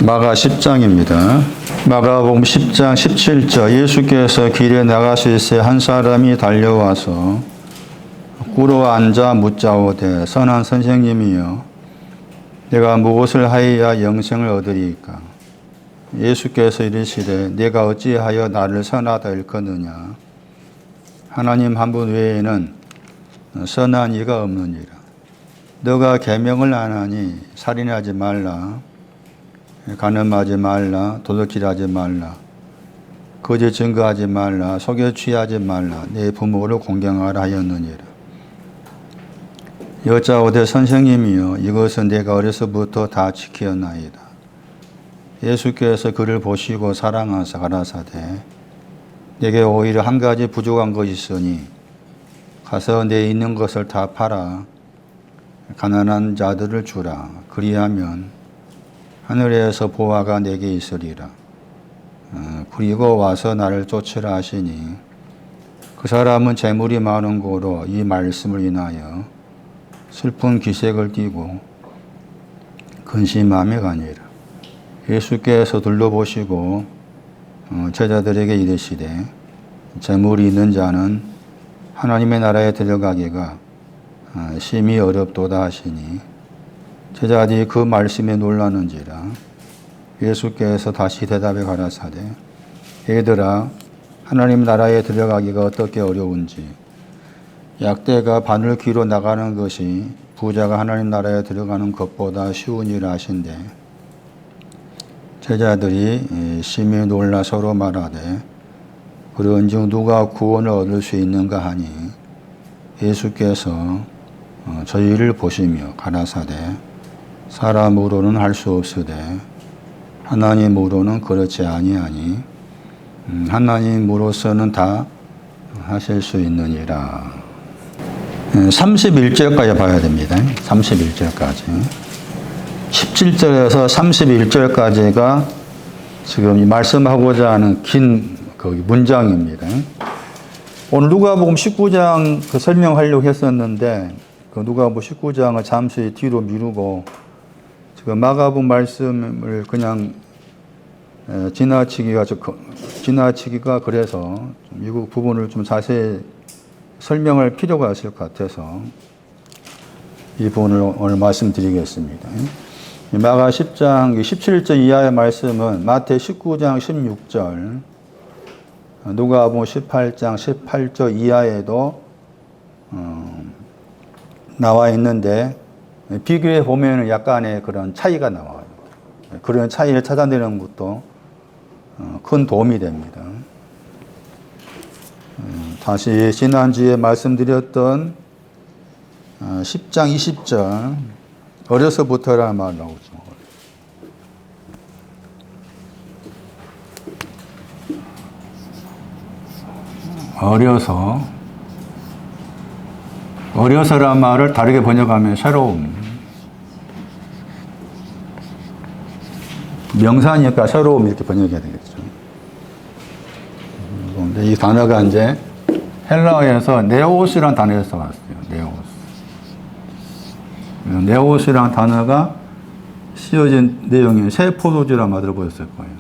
마가 10장입니다. 마가복음 10장 17절 예수께서 길에 나가실새 한 사람이 달려와서 꿇어 앉아 묻자오되 선한 선생님이여 내가 무엇을 하여야 영생을 얻으리이까. 예수께서 이르시되 내가 어찌하여 나를 선하다 일컫느냐. 하나님 한 분 외에는 선한 이가 없느니라. 너가 계명을 안 하니 살인하지 말라, 간음하지 말라, 도둑질하지 말라, 거짓 증거하지 말라, 속여 취하지 말라, 내 부모를 공경하라 하였느니라. 여짜오되 선생님이여 이것은 내가 어려서부터 다 지켰나이다. 예수께서 그를 보시고 사랑하사 가라사대 내게 오히려 한 가지 부족한 것이 있으니 가서 내 있는 것을 다 팔아 가난한 자들을 주라. 그리하면 하늘에서 보화가 내게 있으리라. 그리고 와서 나를 쫓으라 하시니 그 사람은 재물이 많은 고로 이 말씀을 인하여 슬픈 기색을 띠고 근심함에 가니라. 예수께서 둘러보시고 제자들에게 이르시되 재물이 있는 자는 하나님의 나라에 들어가기가 심히 어렵도다 하시니 제자들이 그 말씀에 놀라는지라. 예수께서 다시 대답해 가라사대 얘들아 하나님 나라에 들어가기가 어떻게 어려운지 약대가 바늘 귀로 나가는 것이 부자가 하나님 나라에 들어가는 것보다 쉬우니라 하신대 제자들이 심히 놀라 서로 말하되 그런즉 누가 구원을 얻을 수 있는가 하니 예수께서 저희를 보시며 가라사대 사람으로는 할 수 없으되 하나님으로는 그렇지 아니하니 하나님으로서는 다 하실 수 있느니라. 31절까지 봐야 됩니다. 31절까지. 17절에서 31절까지가 지금 말씀하고자 하는 긴 문장입니다. 오늘 누가복음 19장 설명하려고 했었는데 그 누가복음 19장을 잠시 뒤로 미루고 지금 마가복음 말씀을 그냥 지나치기가 그래서 이 부분을 좀 자세히 설명할 필요가 있을 것 같아서 이 부분을 오늘 말씀드리겠습니다. 마가 10장 17절 이하의 말씀은 마태 19장 16절, 누가복음 18장 18절 이하에도 나와 있는데 비교해 보면 약간의 그런 차이가 나와요. 그런 차이를 찾아내는 것도 큰 도움이 됩니다. 다시 지난주에 말씀드렸던 10장 20절 어려서부터라는 말 나오죠. 어려서라는 말을 다르게 번역하면 새로움. 명사니까 새로움 이렇게 번역해야 되겠죠. 근데 이 단어가 이제 헬라어에서 네오스라는 단어에서 왔어요. 네오스라는 단어가 씌워진 내용이 새 포도주라 말 들어보셨을 거예요.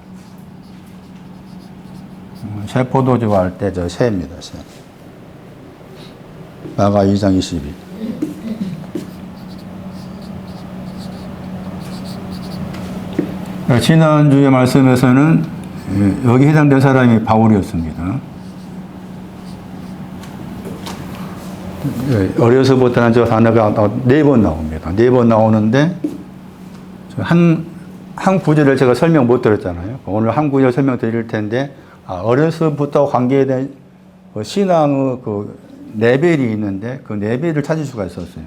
새 포도주 할 때 저 새입니다. 새. 마가 2장 22. 지난주의 말씀에서는 여기 해당된 사람이 바울이었습니다. 어려서부터는 저 단어가 4번 나옵니다. 4번 나오는데 한 구절을 제가 설명 못 드렸잖아요. 오늘 한 구절 설명 드릴 텐데 어려서부터 관계된 신앙의 그 레벨이 있는데 그 레벨을 찾을 수가 있었어요.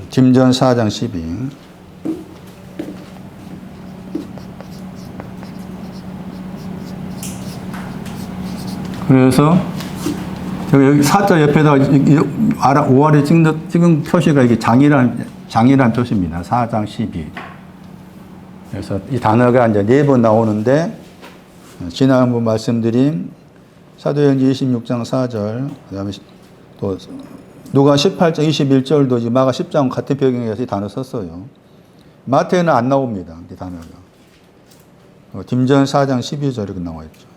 김전 4장 12. 그래서 여기 4자 옆에다 오알에 찍은 표시가 이게 장이란 표시입니다. 4장 12. 그래서 이 단어가 이제 4번 나오는데 지난번 말씀드린 사도행전 26장 4절, 그다음에 또 누가 18장 21절도 마가 10장 같은 배경에서 이 단어 썼어요. 마태는 안 나옵니다. 이 단어가. 딤전 4장 12절에 이렇게 나와 있죠.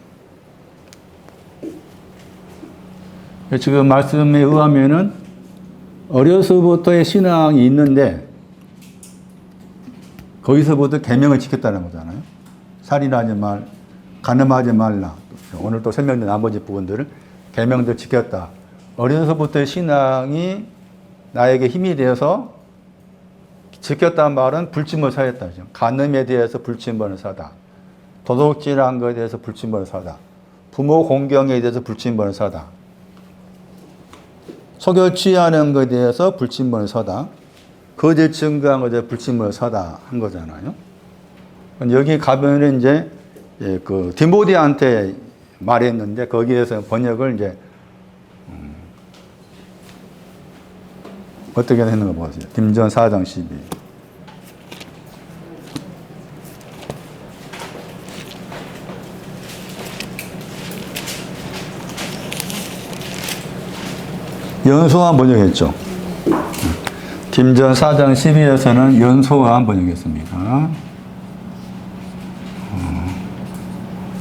지금 말씀에 의하면은 어려서부터의 신앙이 있는데 거기서부터 계명을 지켰다는 거잖아요. 살인하지 말, 간음하지 말라. 오늘 또 설명된 나머지 부분들을 계명들 지켰다. 어려서부터의 신앙이 나에게 힘이 되어서 지켰다는 말은 불침을 사했다죠. 간음에 대해서 불침을 사다. 도둑질한 것에 대해서 불침을 사다. 부모 공경에 대해서 불침을 사다. 속여 취하는 것에 대해서 불침을 서다. 거짓 증거한 것에 대해서 불침을 서다 한 거잖아요. 여기 가면은 이제 그 디모데한테 말했는데 거기에서 번역을 이제 어떻게 했는가 보세요. 딤전 4장 12. 연소한 번역했죠. 딤전 4장 12에서는 연소한 번역했습니다.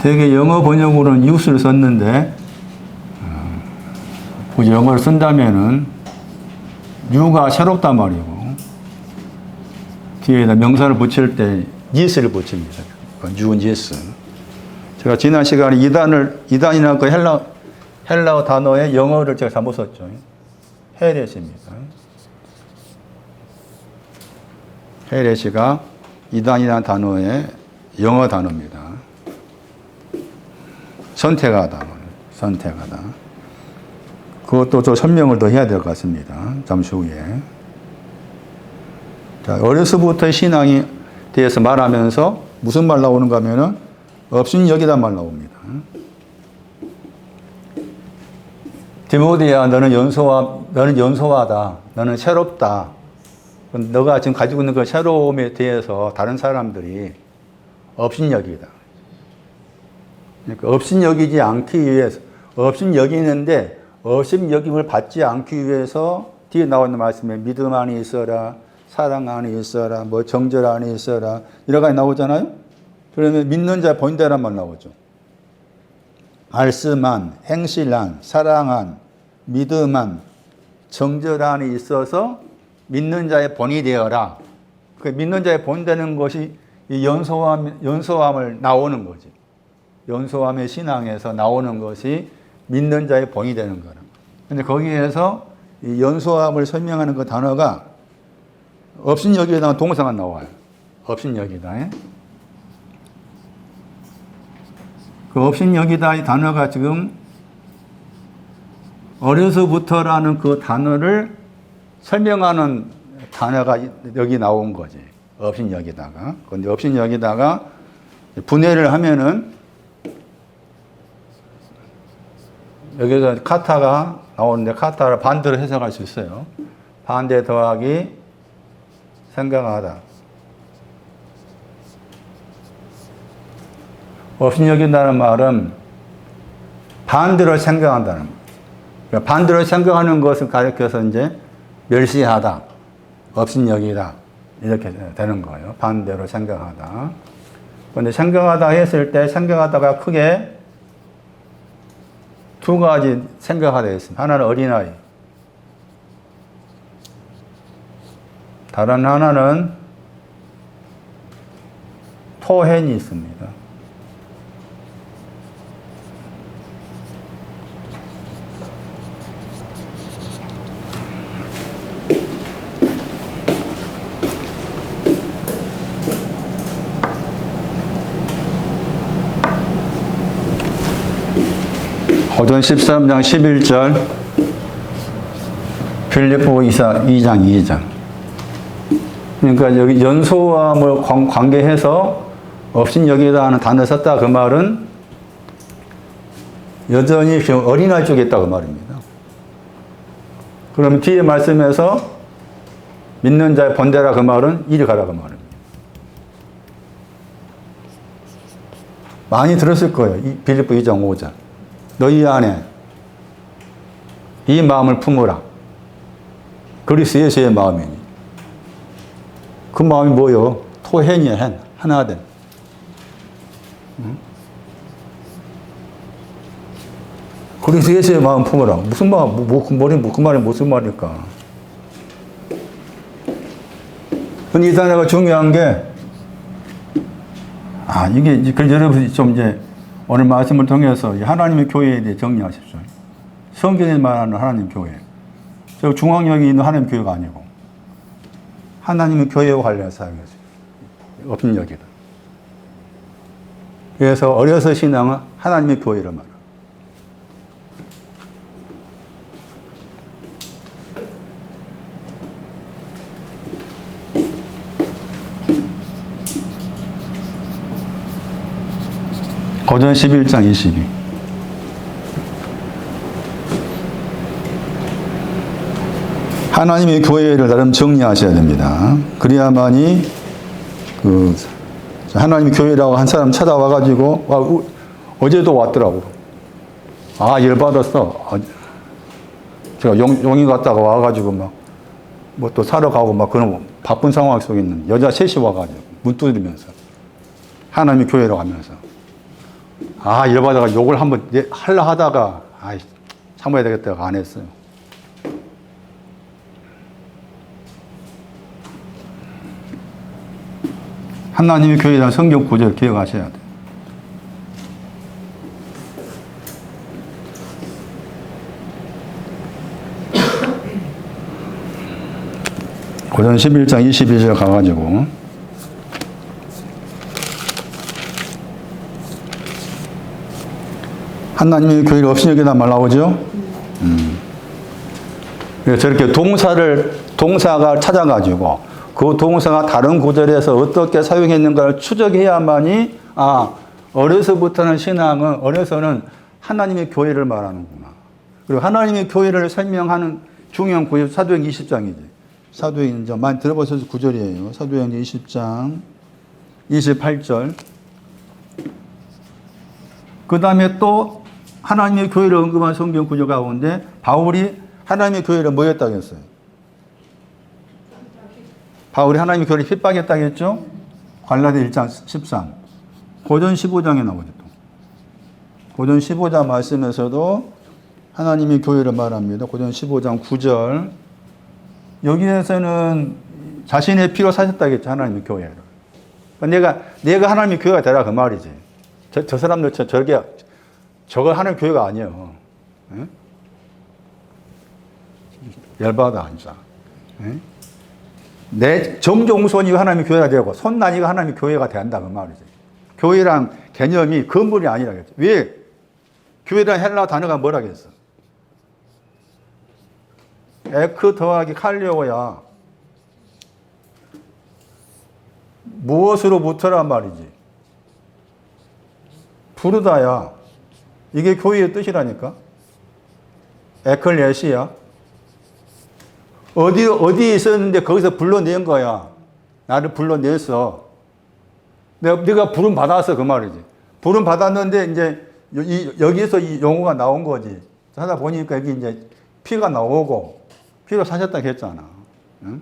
되게 영어 번역으로는 이웃을 썼는데 굳이 영어를 쓴다면은 유가 새롭단 말이고 뒤에다 명사를 붙일 때 니스를 붙입니다. 유 니스. 제가 지난 시간에 이단이라는 그 헬라어 단어의 영어를 제가 잘못 썼죠. 헤레시입니다. 헤레시가 이단이라는 단어의 영어 단어입니다. 선택하다. 그것도 좀 설명을 더 해야 될 것 같습니다. 잠시 후에. 자, 어려서부터의 신앙에 대해서 말하면서 무슨 말 나오는가 하면은 업신여기다 말 나옵니다. 디모데야, 너는 연소하다. 너는 새롭다. 너가 지금 가지고 있는 그 새로움에 대해서 다른 사람들이 업신여기다. 그러니까 업신여기지 않기 위해서, 업신여기는데 업신여김을 받지 않기 위해서 뒤에 나와 있는 말씀에 믿음 안에 있어라, 사랑 안에 있어라, 뭐 정절 안에 있어라, 이런 거 나오잖아요? 그러면 믿는 자의 본대란 말 나오죠. 말씀한, 행실한, 사랑한, 믿음한, 정절 안에 있어서 믿는 자의 본이 되어라. 그 믿는 자의 본 되는 것이 이 연소함을 나오는 거지. 연소함의 신앙에서 나오는 것이 믿는 자의 본이 되는 거라. 근데 거기에서 이 연소함을 설명하는 그 단어가 업신여기에다가 동사가 나와요. 업신여기다. 그 업신여기다 이 단어가 지금 어려서부터라는 그 단어를 설명하는 단어가 여기 나온 거지. 업신여기다가. 그런데 업신여기다가 분해를 하면은 여기서 카타가 나오는데 카타를 반대로 해석할 수 있어요. 반대 더하기 생각하다. 업신여긴다는 말은 반대로 생각한다는 거예요. 그러니까 반대로 생각하는 것을 가리켜서 이제 멸시하다, 업신여기다 이렇게 되는 거예요. 반대로 생각하다. 그런데 생각하다 했을 때 생각하다가 크게 두 가지 생각하다 있습니다. 하나는 어린아이, 다른 하나는 토hen이 있습니다. 고전 13장 11절, 빌립보 2장 2절. 그러니까 여기 연소함을 관계해서 업신여기다 하는 단어를 썼다 그 말은 여전히 지금 어린아이 쪽에 있다 그 말입니다. 그러면 뒤에 말씀에서 믿는 자의 본대라 그 말은 이리 가라 그 말입니다. 많이 들었을 거예요. 빌립보 2장 5절. 너희 안에 이 마음을 품으라. 그리스도 예수의 마음이니. 그 마음이 뭐요? 토hen이야, hen. 하나 된. 그래서 예수의 마음 품어라. 무슨 말, 그 말이 무슨 말일까? 근데 이 단어가 중요한 게, 이게, 여러분이 좀 이제, 오늘 말씀을 통해서 하나님의 교회에 대해 정리하십시오. 성경에 말하는 하나님 교회. 저 중앙역에 있는 하나님 교회가 아니고, 하나님의 교회와 관련해서 사용했어요. 업신여기다. 그래서 어려서 신앙은 하나님의 교회를 말합니다. 고전 11장 22. 하나님의 교회를 나름 정리하셔야 됩니다. 그래야만이 하나님의 교회라고 한 사람 찾아와가지고 어제도 왔더라고. 열받았어. 제가 용인 갔다가 와가지고 뭐 또 사러 가고 그런 바쁜 상황 속에 있는 여자 셋이 와가지고 문 두드리면서 하나님의 교회라고 하면서 열받아가 욕을 한번 하려 하다가 참아야 되겠다고 안 했어요. 하나님의 교회에 대한 성경 구절을 기억하셔야 돼요. 고전 11장 22절 가가지고 하나님의 교회를 업신여기다 말 나오죠? 그래서 저렇게 동사가 찾아가지고 그 동사가 다른 구절에서 어떻게 사용했는가를 추적해야만이 어려서는 하나님의 교회를 말하는구나. 그리고 하나님의 교회를 설명하는 중요한 구절 사도행 20장이지. 사도행 이제 많이 들어보셔서 구절이에요. 사도행 20장 28절. 그 다음에 또 하나님의 교회를 언급한 성경 구절 가운데 바울이 하나님의 교회를 뭐 했다고 했어요? 바울이 하나님의 교회를 핍박했다고 했죠? 갈라디아 1장 13. 고전 15장에 나오죠. 고전 15장 말씀에서도 하나님의 교회를 말합니다. 고전 15장 9절. 여기에서는 자신의 피로 사셨다고 했죠. 하나님의 교회를. 그러니까 내가 하나님의 교회가 되라 그 말이지. 저 사람들 저거 하나님의 교회가 아니에요. 에? 열받아 진짜. 내 정종손이 하나님의 교회가 되고 손난이가 하나님의 교회가 된다 그 말이지. 교회란 개념이 건물이 아니라겠죠. 왜? 교회란 헬라 단어가 뭐라겠어? 에크 더하기 칼리오야. 무엇으로부터란 말이지. 부르다야. 이게 교회의 뜻이라니까. 에클레시야. 어디에 있었는데 거기서 불러낸 거야. 나를 불러냈어. 내가 부름 받았어 그 말이지. 부름 받았는데 이제 여기에서 이 용어가 나온 거지. 하다 보니까 여기 이제 피가 나오고 피로 사셨다고 했잖아. 응?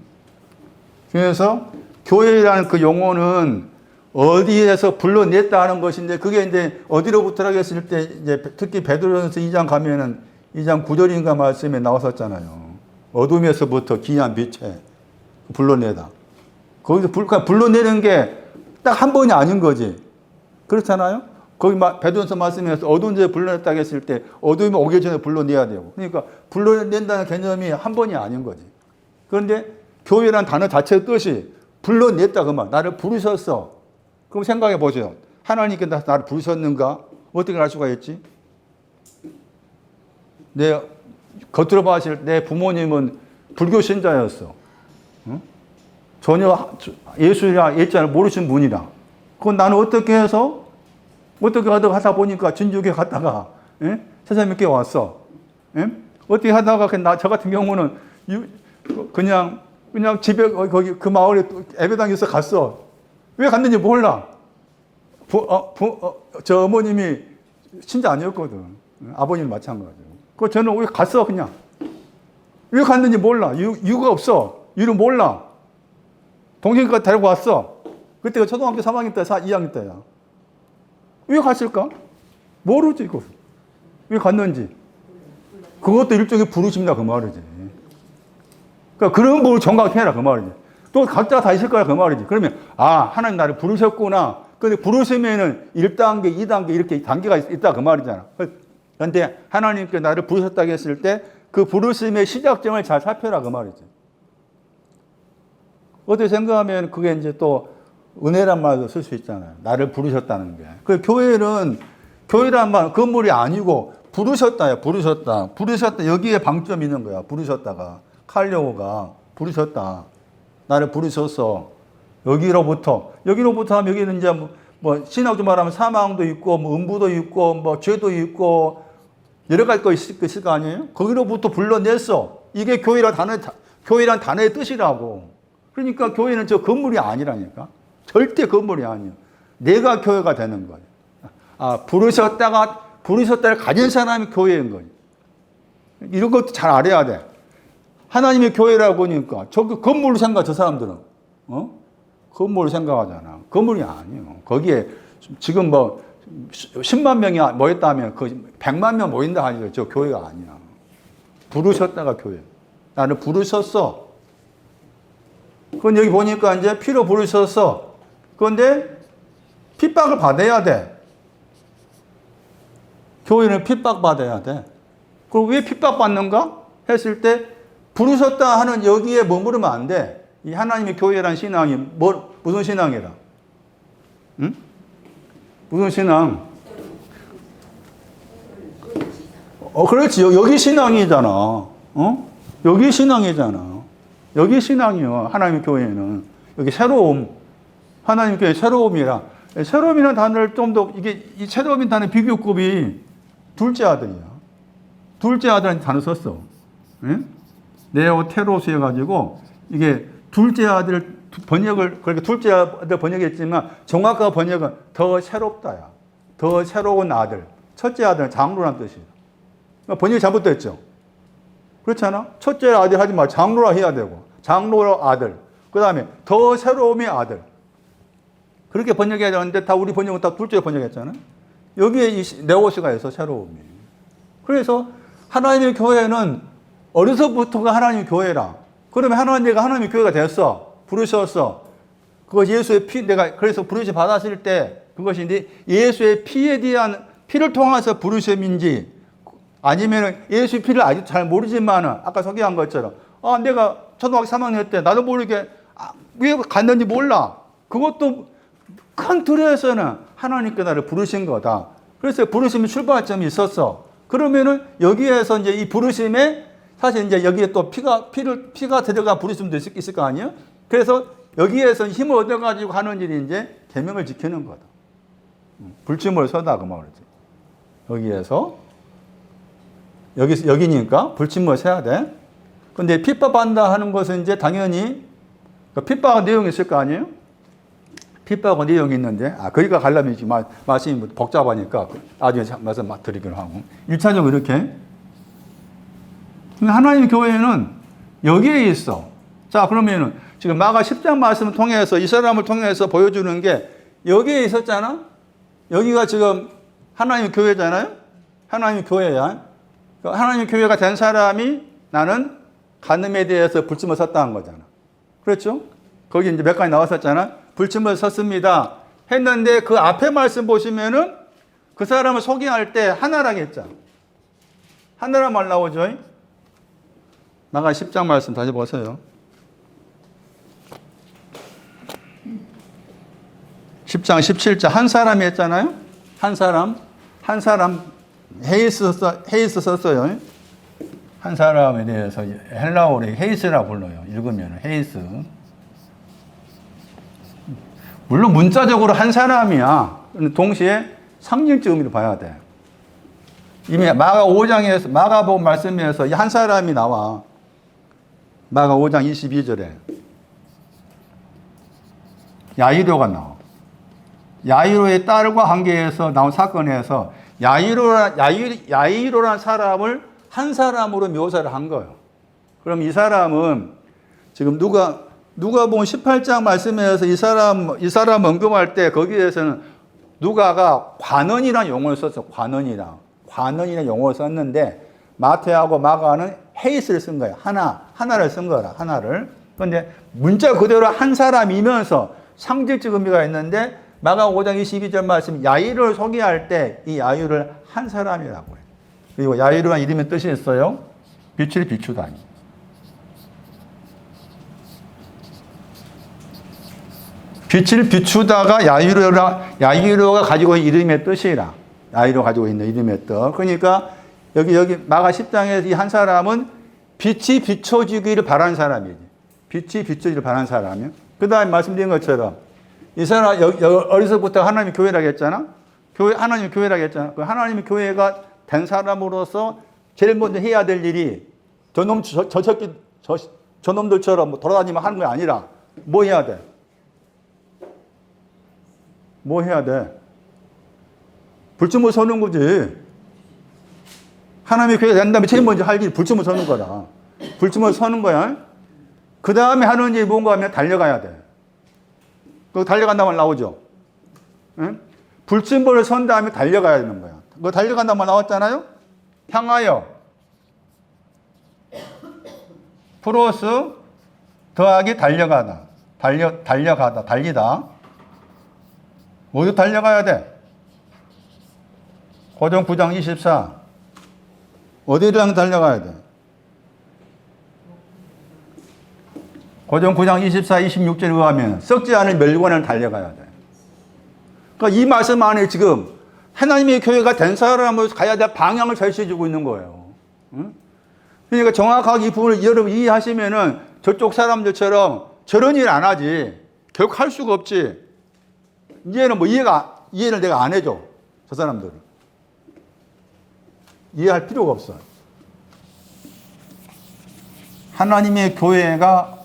그래서 교회라는 그 용어는 어디에서 불러냈다 하는 것인데 그게 이제 어디로부터라고 했을 때 이제 특히 베드로전서 2장 가면은 2장 9절인가 말씀에 나왔었잖아요. 어둠에서부터 기이한 빛에 불러내다. 거기서 불러내는 게 딱 한 번이 아닌 거지. 그렇잖아요? 거기 베드로전서 말씀에서 어두운 데에 불러냈다고 했을 때 어둠이 오기 전에 불러내야 되고. 그러니까 불러낸다는 개념이 한 번이 아닌 거지. 그런데 교회란 단어 자체의 뜻이 불러냈다 그 말. 나를 부르셨어. 그럼 생각해 보세요. 하나님께 나를 부르셨는가? 어떻게 알 수가 있지? 겉으로 봤을 때 내 부모님은 불교 신자였어. 응? 전혀 예수라 예자를 모르신 분이라. 그건 나는 어떻게 하다 보니까 진주교에 갔다가 세상 믿게 왔어. 어떻게 하다가 저 같은 경우는 그냥 집에 거기 그 마을에 예배당에서 갔어. 왜 갔는지 몰라. 저 어머님이 신자 아니었거든. 아버님 마찬가지고. 저는 왜 갔어 그냥. 왜 갔는지 몰라. 이유가 없어. 이유를 몰라. 동생까지 데리고 왔어. 그때가 초등학교 3학년 때, 2학년 때야. 왜 갔을까? 모르지, 그거. 왜 갔는지. 그것도 일종의 부르심이다, 그 말이지. 그러니까 그런 부분을 정각해라, 그 말이지. 또 각자 다 있을 거야, 그 말이지. 그러면, 하나님 나를 부르셨구나. 근데 부르심에는 1단계, 2단계 이렇게 단계가 있다, 그 말이잖아. 그런데 하나님께 나를 부르셨다고 했을 때 그 부르심의 시작점을 잘 살펴라, 그 말이지. 어떻게 생각하면 그게 이제 또 은혜란 말도 쓸 수 있잖아요. 나를 부르셨다는 게. 그 교회란 말, 건물이 아니고 부르셨다요. 부르셨다. 여기에 방점이 있는 거야. 부르셨다가. 칼려오가 부르셨다. 나를 부르셨어. 여기로부터 하면 여기는 이제 뭐 신학적으로 말하면 사망도 있고, 뭐 음부도 있고, 뭐 죄도 있고, 여러 가지 거 있을 거 아니에요? 거기로부터 불러냈어. 이게 교회란 단어의 뜻이라고. 그러니까 교회는 저 건물이 아니라니까. 절대 건물이 아니야. 내가 교회가 되는 거야. 부르셨다를 가진 사람이 교회인 거야. 이런 것도 잘 알아야 돼. 하나님의 교회라고 보니까 저기 건물을 생각해, 저 사람들은. 건물을 생각하잖아. 건물이 아니에요. 거기에 지금 뭐 10만 명이 모였다면 그 100만 명 모인다 하니까 저 교회가 아니야. 부르셨다가 교회. 나를 부르셨어. 그건 여기 보니까 이제 피로 부르셨어. 그런데 핍박을 받아야 돼. 교회는 핍박받아야 돼. 그럼 왜 핍박받는가? 했을 때 부르셨다 하는 여기에 머무르면 안 돼. 이 하나님의 교회란 신앙이 무슨 신앙이라? 응? 무슨 신앙? 그렇지. 여기 신앙이잖아. 여기 신앙이잖아. 여기 신앙이요. 하나님의 교회는. 여기 새로움. 하나님의 교회 새로움이라. 새로움이라는 단어를 좀 더, 이 새로움이라는 단어의 비교급이 둘째 아들이야. 둘째 아들한테 단어 썼어. 응? 네오테로스 해가지고, 이게 둘째 아들 번역을, 그렇게 둘째 아들 번역했지만, 정확한 번역은 더 새롭다야. 더 새로운 아들. 첫째 아들은 장로란 뜻이야. 그러니까 번역이 잘못됐죠. 그렇잖아? 첫째 아들 하지 마. 장로라 해야 되고. 장로 아들. 그 다음에 더 새로움의 아들. 그렇게 번역해야 되는데 다 우리 번역은 다 둘째 번역했잖아. 여기에 이 네오스가 있어, 새로움이. 그래서 하나님의 교회는 어려서부터가 하나님의 교회라. 그러면 내가 하나님의 교회가 됐어. 부르셨어. 그것이 예수의 피, 내가 그래서 부르심 받았을 때 그것이 예수의 피에 대한 피를 통해서 부르심인지 아니면 예수의 피를 아직 잘 모르지만은 아까 소개한 것처럼 내가 초등학교 3학년 때 나도 모르게 왜 갔는지 몰라. 그것도 큰 틀에서는 하나님께 나를 부르신 거다. 그래서 부르심의 출발점이 있었어. 그러면은 여기에서 이제 이 부르심에 사실 이제 여기에 또 피가 들어간 부르심도 있을 거 아니에요? 그래서 여기에서 힘을 얻어가지고 하는 일이 이제 계명을 지키는 거다. 불침을 서다, 그 말이지. 여기니까 불침을 서야 돼. 근데 핍박한다 하는 것은 이제 당연히 핍박의 내용이 있을 거 아니에요? 핍박의 내용이 있는데, 거기가 가려면 지금 말씀이 복잡하니까 나중에 말씀 드리기로 하고. 1차적으로 이렇게. 하나님의 교회는 여기에 있어. 자, 그러면은 지금 마가 10장 말씀을 통해서 이 사람을 통해서 보여주는 게 여기에 있었잖아? 여기가 지금 하나님의 교회잖아요? 하나님의 교회야. 하나님의 교회가 된 사람이 나는 간음에 대해서 불침을 섰다는 거잖아. 그렇죠? 거기 이제 몇 가지 나왔었잖아. 불침을 섰습니다. 했는데 그 앞에 말씀 보시면은 그 사람을 소개할 때 하나라고 했잖아. 하나란 말 나오죠? 마가 10장 말씀 다시 보세요. 10장 17절 한 사람이 했잖아요. 한 사람 헤이스 썼어요. 한 사람에 대해서 헬라어로 헤이스라고 불러요. 읽으면 헤이스. 물론 문자적으로 한 사람이야. 동시에 상징적 의미로 봐야 돼. 이미 마가복음 말씀에서 한 사람이 나와. 마가 5장 22절에 야이로가 나와. 야이로의 딸과 관계에서 나온 사건에서 야이로라는 사람을 한 사람으로 묘사를 한 거예요. 그럼 이 사람은 지금 누가 누가복음 18장 말씀에서 이 사람 언급할 때 거기에서는 누가가 관원이라는 용어를 썼어. 관원이라는 용어를 썼는데 마태하고 마가는 헤이스를 쓴 거예요. 하나를 쓴 거라. 하나를. 그런데 문자 그대로 한 사람이면서 상징적 의미가 있는데 마가 5장 22절 말씀 야이로를 소개할 때 이 야이로를 한 사람이라고 해요. 그리고 야이로라는 이름의 뜻이 있어요. 빛을 비추다니. 빛을 비추다가 야이로가 가지고 있는 이름의 뜻이라. 야이로 가지고 있는 이름의 뜻. 그러니까 여기 마가 10장에서 이 한 사람은 빛이 비춰지기를 바라는 사람이지. 빛이 비춰지기를 바라는 사람이요. 그 다음에 말씀드린 것처럼 이 사람 어려서부터 하나님의 교회라고 했잖아. 하나님의 교회라고 했잖아. 그 하나님의 교회가 된 사람으로서 제일 먼저 해야 될 일이 저놈들처럼 뭐 돌아다니면 하는 게 아니라 뭐 해야 돼? 뭐 해야 돼? 불침을 서는 거지. 하나님의 교회가 된 다음에 제일 먼저 할 일이 불침을 서는 거라. 불침을 서는 거야. 그 다음에 하는 일이 뭔가 하면 달려가야 돼. 그 달려간다면 나오죠. 응? 불침벌을 선 다음에 달려가야 되는 거야. 그 달려간다면 나왔잖아요. 향하여 플러스 더하기 달려가다. 달리다. 모두 달려가야 돼. 고전 9장 24. 어디를 달려가야 돼? 고전 9장 24, 26절에 의하면 썩지 않을 멸관을 달려가야 돼. 그러니까 이 말씀 안에 지금 하나님의 교회가 된 사람으로 가야 될 방향을 제시해주고 있는 거예요. 응? 그러니까 정확하게 이 부분을 여러분 이해하시면은 저쪽 사람들처럼 저런 일 안 하지. 결국 할 수가 없지. 이해는 이해를 내가 안 해줘. 저 사람들은. 이해할 필요가 없어. 하나님의 교회가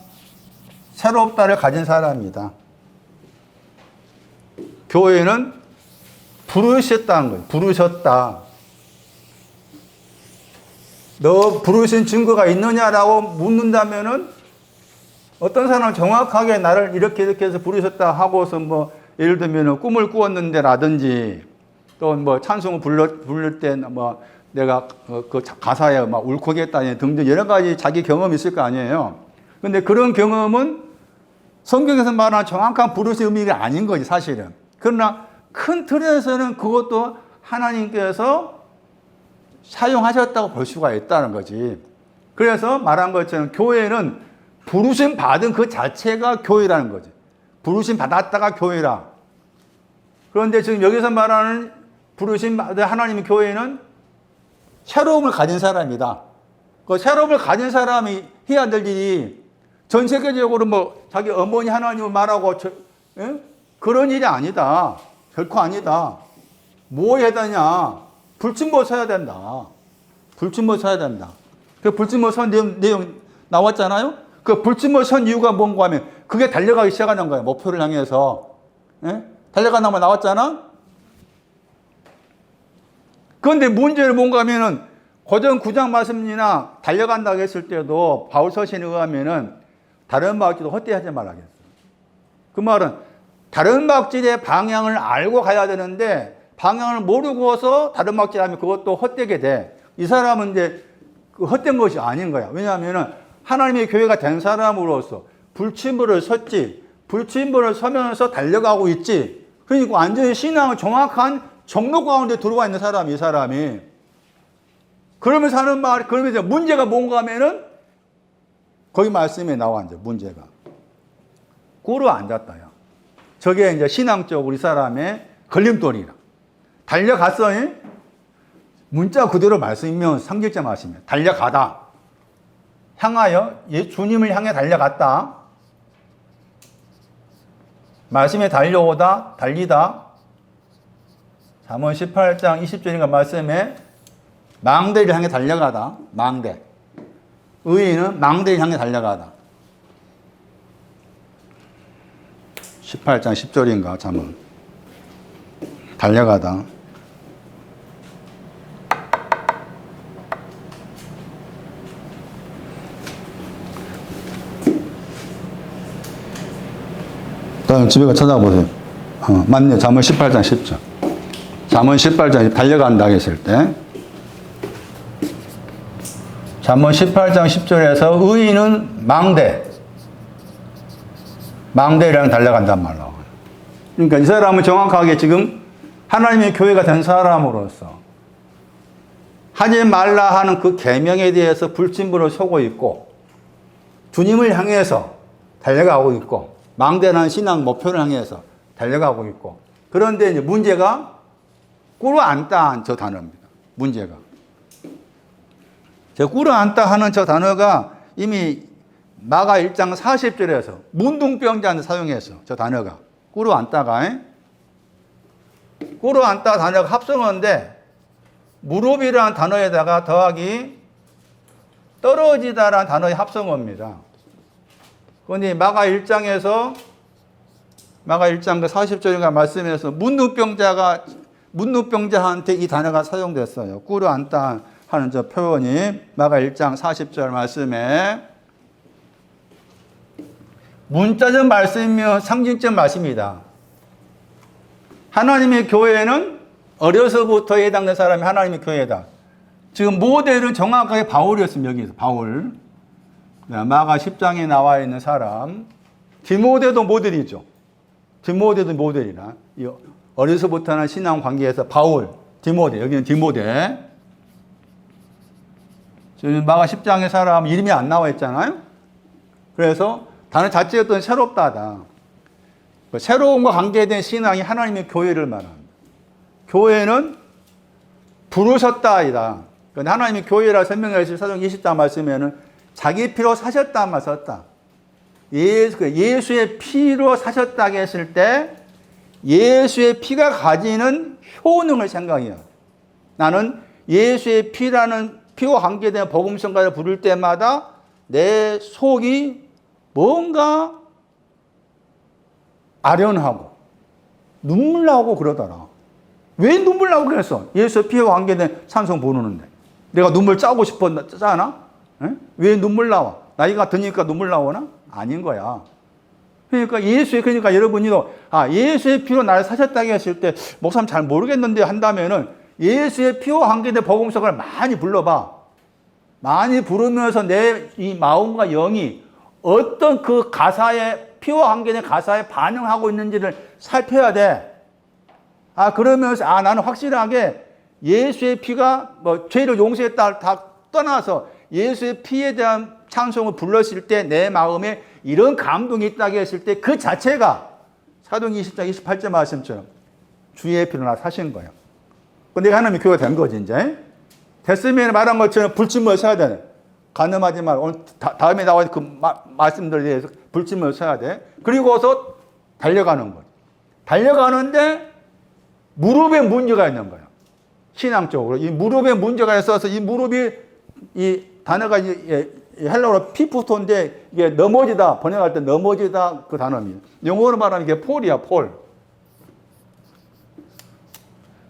새롭다를 가진 사람이다. 교회는 부르셨다는 거예요. 부르셨다. 너 부르신 증거가 있느냐라고 묻는다면은 어떤 사람은 정확하게 나를 이렇게 해서 부르셨다 하고서 뭐 예를 들면 꿈을 꾸었는데 라든지 또 뭐 찬송을 부를 때 뭐 내가 그 가사에 막 울컥했다니 등등 여러 가지 자기 경험이 있을 거 아니에요. 근데 그런 경험은 성경에서 말하는 정확한 부르심의 의미가 아닌 거지, 사실은. 그러나 큰 틀에서는 그것도 하나님께서 사용하셨다고 볼 수가 있다는 거지. 그래서 말한 것처럼 교회는 부르심 받은 그 자체가 교회라는 거지. 부르심 받았다가 교회라. 그런데 지금 여기서 말하는 부르심 받은 하나님의 교회는 새로움을 가진 사람이다. 그 새로움을 가진 사람이 해야 될 일이 전 세계적으로 뭐 자기 어머니 하나님을 말하고 그런 일이 아니다. 결코 아니다. 뭐 해야 되냐? 불침보 서야 된다. 불침보 서야 된다. 그 불침보 선 내용 나왔잖아요. 그 불침보 선 이유가 뭔가 하면 그게 달려가기 시작하는 거예요. 목표를 향해서. 달려가는 거 나왔잖아. 그런데 문제는 뭔가 하면은 고전 9장 말씀이나 달려간다고 했을 때도 바울 서신에 의하면은 다른 막지도 헛되하지 말라겠어요. 그 말은 다른 막질의 방향을 알고 가야 되는데 방향을 모르고서 다른 막질 하면 그것도 헛되게 돼. 이 사람은 이제 그 헛된 것이 아닌 거야. 왜냐하면은 하나님의 교회가 된 사람으로서 불침벌을 섰지. 불침벌을 서면서 달려가고 있지. 그러니까 완전히 신앙을 정확한 정로 가운데 들어와 있는 사람이 이 사람이. 그러면서 하는 말, 그러면서 문제가 뭔가 하면은 거기 말씀에 나와 이제 문제가. 꿇어 앉았다. 야. 저게 이제 신앙적으로 이 사람의 걸림돌이라. 달려갔어. 문자 그대로 말씀이면 상징적 말씀이에요. 달려가다. 향하여 주님을 향해 달려갔다. 말씀에 달려오다, 달리다. 잠언 18장 20절인가 말씀에 망대를 향해 달려가다. 망대. 의인은 망대를 향해 달려가다. 18장 10절인가 잠언. 달려가다. 다음 집에 가 찾아보세요. 맞네. 잠언 18장 10절. 잠언 18장 달려간다 했을 때. 잠언 18장 10절에서 의인은 망대랑 달려간단 말로. 그러니까 이 사람은 정확하게 지금 하나님의 교회가 된 사람으로서 하지 말라 하는 그 계명에 대해서 불신부를 서고 있고 주님을 향해서 달려가고 있고 망대라는 신앙 목표를 향해서 달려가고 있고 그런데 이제 문제가 꿇어앉다 저 단어입니다. 문제가. 저 꿇어앉다 하는 저 단어가 이미 마가 1장 40절에서 문둥병자한테 사용해서 저 단어가 꿇어앉다 단어가 합성어인데 무릎이라는 단어에다가 더하기 떨어지다라는 단어의 합성어입니다. 그런데 마가 1장 그 40절인가 말씀에서 문둥병자한테 이 단어가 사용됐어요. 꿇어앉다 하는 저 표현이 마가 1장 40절 말씀에 문자적 말씀이며 상징적 말씀이다. 하나님의 교회는 어려서부터 해당된 사람이 하나님의 교회다. 지금 모델은 정확하게 바울이었습니다. 여기서 바울. 마가 10장에 나와 있는 사람. 디모데도 모델이죠. 디모데도 모델이라. 어려서부터는 신앙 관계에서 바울, 디모데. 여기는 디모데. 지금 마가 10장의 사람 이름이 안 나와 있잖아요. 그래서 단어 자체가 또 새롭다다. 새로움과 관계된 신앙이 하나님의 교회를 말합니다. 교회는 부르셨다이다. 하나님의 교회라 설명하실 사도행 20장 말씀에는 자기 피로 사셨다 말 썼다. 예수의 피로 사셨다고 했을 때 예수의 피가 가지는 효능을 생각해요. 나는 예수의 피라는 피와 관계된 복음성가를 부를 때마다 내 속이 뭔가 아련하고 눈물 나오고 그러더라. 왜 눈물 나오고 그랬어? 예수의 피와 관계된 찬송 부르는데. 내가 눈물 짜고 짜나? 왜 눈물 나와? 나이가 드니까 눈물 나오나? 아닌 거야. 그러니까 여러분이도 예수의 피로 나를 사셨다고 했을 때 목사님 잘 모르겠는데 한다면은 예수의 피와 관계된 복음성을 많이 불러봐. 많이 부르면서 내 이 마음과 영이 어떤 그 가사에 피와 관계된 가사에 반응하고 있는지를 살펴야 돼. 그러면서 나는 확실하게 예수의 피가 죄를 용서했다 다 떠나서 예수의 피에 대한 찬송을 불렀을 때 내 마음에 이런 감동이 있다고 했을 때 그 자체가 사도행 20장 28절 말씀처럼 주의 피로 나 사신 거예요. 내가 하나님의 교회가 된 거지 이제. 됐으면 말한 것처럼 불침을 서야 돼. 가늠하지 말고 오늘 다음에 나온 그 말씀들에 대해서 불침을 서야 돼. 그리고서 달려가는 거예요. 달려가는데 무릎에 문제가 있는 거예요. 신앙적으로 이 무릎에 문제가 있어서 이 무릎이 이 단어가 헬라어로 피푸토인데 이게 넘어지다 번역할 때 넘어지다 그 단어입니다. 영어로 말하면 이게 폴이야 폴.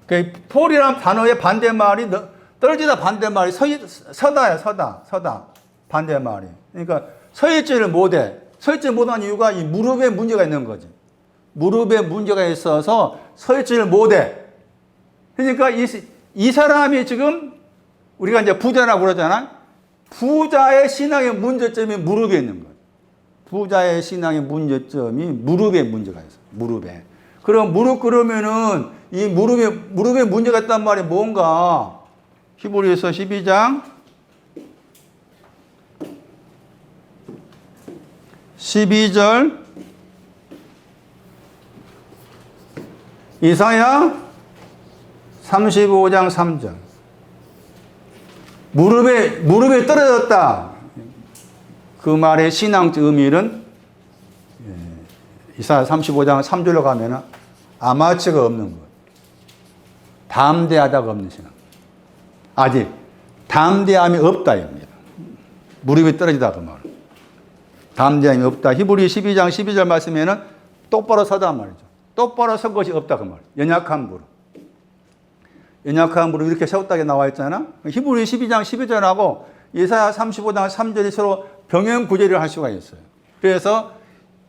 그 폴이라는 단어의 반대말이 떨어지다 반대말이 서다야 서다 반대말이. 그러니까 서있지를 못해. 서있지 못한 이유가 이 무릎에 문제가 있는 거지. 무릎에 문제가 있어서 서있지를 못해. 그러니까 이 사람이 지금 우리가 이제 부자라고 그러잖아. 부자의 신앙의 문제점이 무릎에 있는 거예요. 부자의 신앙의 문제점이 무릎에 문제가 있어. 무릎에. 그럼 그러면은 이 무릎에 문제가 있단 말이 뭔가? 히브리서 12장 12절 이사야 35장 3절 무릎에 떨어졌다. 그 말의 신앙적 의미는 이사야 35장 3절로 가면 아마추어가 없는 것. 담대하다가 없는 신앙. 아직 담대함이 없다입니다. 무릎이 떨어지다 그 말. 담대함이 없다. 히브리 12장 12절 말씀에는 똑바로 서다 말이죠. 똑바로 선 것이 없다 그 말. 연약한 무릎. 연약한 무릎 이렇게 세웠다게 나와 있잖아. 히브리 12장 12절하고 이사야 35장 3절이 서로 병행 구제를 할 수가 있어요. 그래서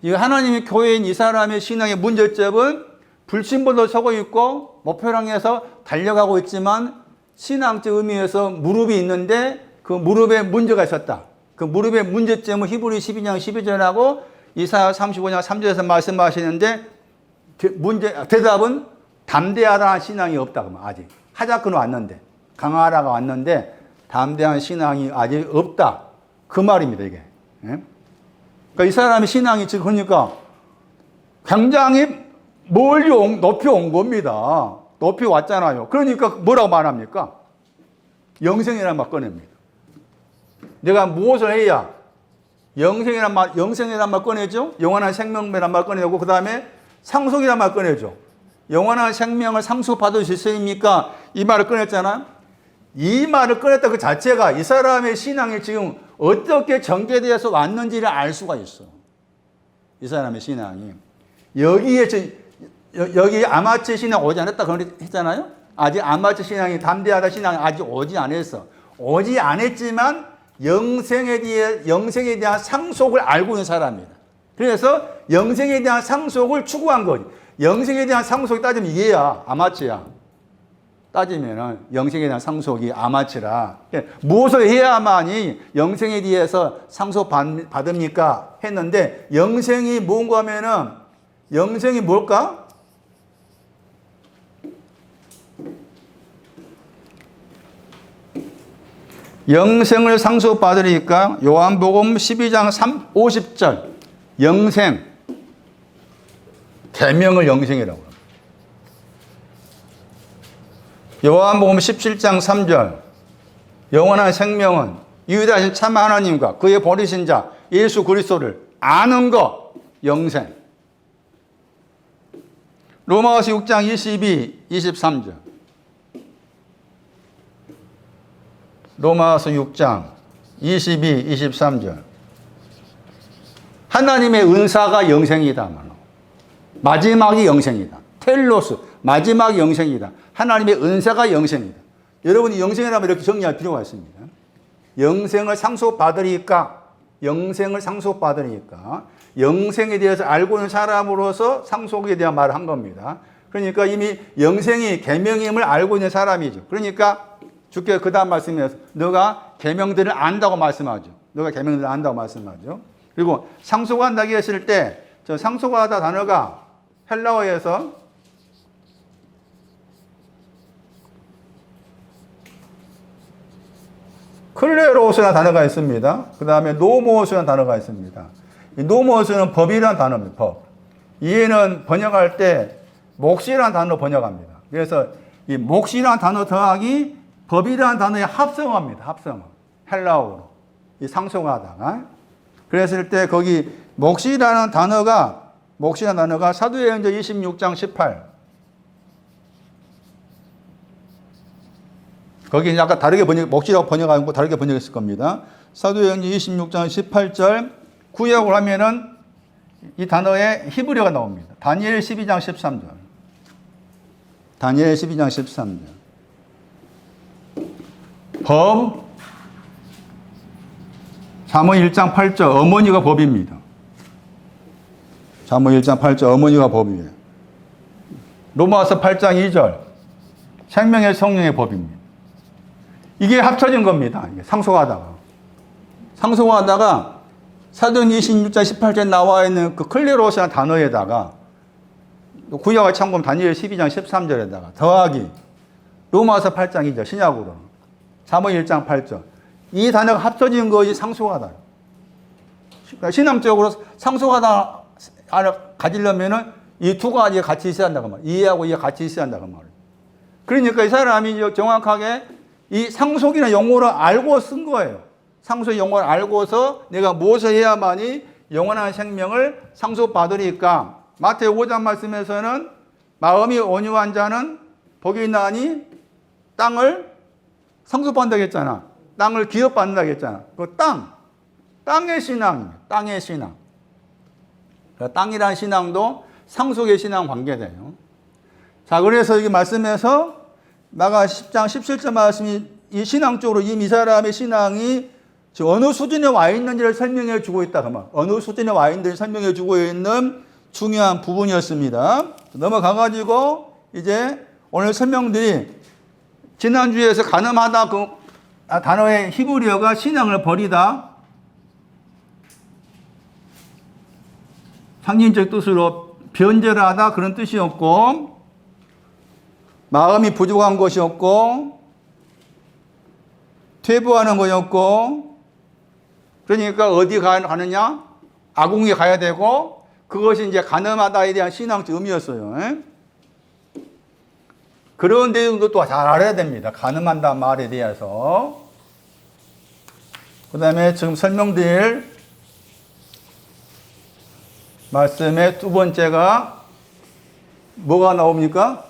이 하나님의 교회인 이 사람의 신앙의 문제점은 불신보도 서고 있고 목표를 향해서 달려가고 있지만 신앙적 의미에서 무릎이 있는데 그 무릎에 문제가 있었다. 그 무릎의 문제점은 히브리 12장 12절하고 이사야 35장 3절에서 말씀하시는데 대답은 담대하다는 신앙이 없다. 그러면 아직 하자크는 왔는데 강하라가 왔는데 담대한 신앙이 아직 없다. 그 말입니다. 이게. 그러니까 이 사람의 신앙이 지금 그러니까 굉장히 멀리 높이 온 겁니다. 높이 왔잖아요. 그러니까 뭐라고 말합니까? 영생이라는 말 꺼냅니다. 내가 무엇을 해야 영생이란 말 꺼내죠. 영원한 생명이란 말 꺼내고 그 다음에 상속이란 말 꺼내죠. 영원한 생명을 상속받을 수 있습니까? 이 말을 꺼냈잖아. 이 말을 꺼냈다 그 자체가 이 사람의 신앙이 지금 어떻게 전개되어서 왔는지를 알 수가 있어. 이 사람의 신앙이. 여기 아마추어 신앙 오지 않았다 그런 했잖아요. 아직 아마추어 신앙이 담대하다 신앙이 아직 오지 않았어. 오지 않았지만 영생에 대한 상속을 알고 있는 사람입니다. 그래서 영생에 대한 상속을 추구한 거지. 영생에 대한 상속이 따지면 얘야 아마추어야. 따지면은 영생에 대한 상속이 아마추어라. 무엇을 해야만이 영생에 대해서 상속 받습니까? 했는데 영생이 뭔가 하면은 영생이 뭘까? 영생을 상속받으니까 요한복음 12장 50절 영생 계명을 영생이라고 합니다. 요한복음 17장 3절 영원한 생명은 유일하신 참 하나님과 그의 보내신 자 예수 그리스도를 아는 것 영생. 로마서 6장 22, 23절 로마서 6장 22, 23절 하나님의 은사가 영생이다. 마지막이 영생이다. 텔로스 마지막이 영생이다. 하나님의 은사가 영생이다. 여러분이 영생이라면 이렇게 정리할 필요가 있습니다. 영생을 상속받으니까 영생에 대해서 알고 있는 사람으로서 상속에 대한 말을 한 겁니다. 그러니까 이미 영생이 계명임을 알고 있는 사람이죠. 그러니까 주께 그 다음 말씀에서 너가 계명들을 안다고 말씀하죠. 그리고 상속한다고 했을 때 저 상속하다 단어가 헬라어에서 클레로스라는 단어가 있습니다. 그 다음에 노모스라는 단어가 있습니다. 이 노모스는 법이라는 단어입니다. 법. 이해는 번역할 때 몫이라는 단어로 번역합니다. 그래서 이 몫이라는 단어 더하기 법이라는 단어의 합성어입니다. 합성어. 헬라어로. 이 상속하다가. 그랬을 때 거기 몫이라는 단어가 사도행전 26장 18. 거기 약간 다르게 몫이라고 번역하고 다르게 번역했을 겁니다. 사도행전 26장 18절 구역을 하면은 이 단어에 히브리어가 나옵니다. 다니엘 12장 13절. 다니엘 12장 13절. 법, 사무엘 1장 8절 어머니가 법입니다. 사무엘 1장 8절 어머니가 법이에요. 로마서 8장 2절 생명의 성령의 법입니다. 이게 합쳐진 겁니다. 이게 상속하다가 사도행 26장 18절에 나와 있는 그 클레로스라는 단어에다가 구약을 참고하면 다니엘 12장 13절에다가 더하기 로마서 8장 2절 신약으로 사무엘 1장 8절 이 단어가 합쳐진 것이 상속하다. 신앙적으로 상속하다 가지려면은 이 두 가지가 같이 있어야 한다고 말이에요. 이해하고 이해 같이 있어야 한다고 말이에요. 그러니까 이 사람이 정확하게 이 상속이라는 용어를 알고 쓴 거예요. 상속의 용어를 알고서 내가 무엇을 해야만이 영원한 생명을 상속받으리까. 마태오 5장 말씀에서는 마음이 온유한 자는 복이 있나니 땅을 상속받는다고 했잖아. 땅을 기업받는다고 했잖아. 그 땅의 신앙입니다. 땅의 신앙. 땅이라는 신앙도 상속의 신앙 관계돼요. 자, 그래서 여기 말씀에서 마가 10장 17절 말씀이 이 신앙적으로 이미 이 사람의 신앙이 지금 어느 수준에 와 있는지를 설명해 주고 있다. 그 말. 어느 수준에 와 있는지를 설명해 주고 있는 중요한 부분이었습니다. 넘어가가지고 이제 오늘 설명들이 지난주에서 가늠하다 그 단어의 히브리어가 신앙을 버리다. 상징적 뜻으로 변절하다 그런 뜻이었고, 마음이 부족한 것이었고, 퇴보하는 것이었고, 그러니까 어디 가느냐? 아궁이에 가야 되고, 그것이 이제 가늠하다에 대한 신앙적 의미였어요. 그런 내용도 또 잘 알아야 됩니다. 가늠한다 말에 대해서. 그 다음에 지금 설명드릴 말씀의 두 번째가 뭐가 나옵니까?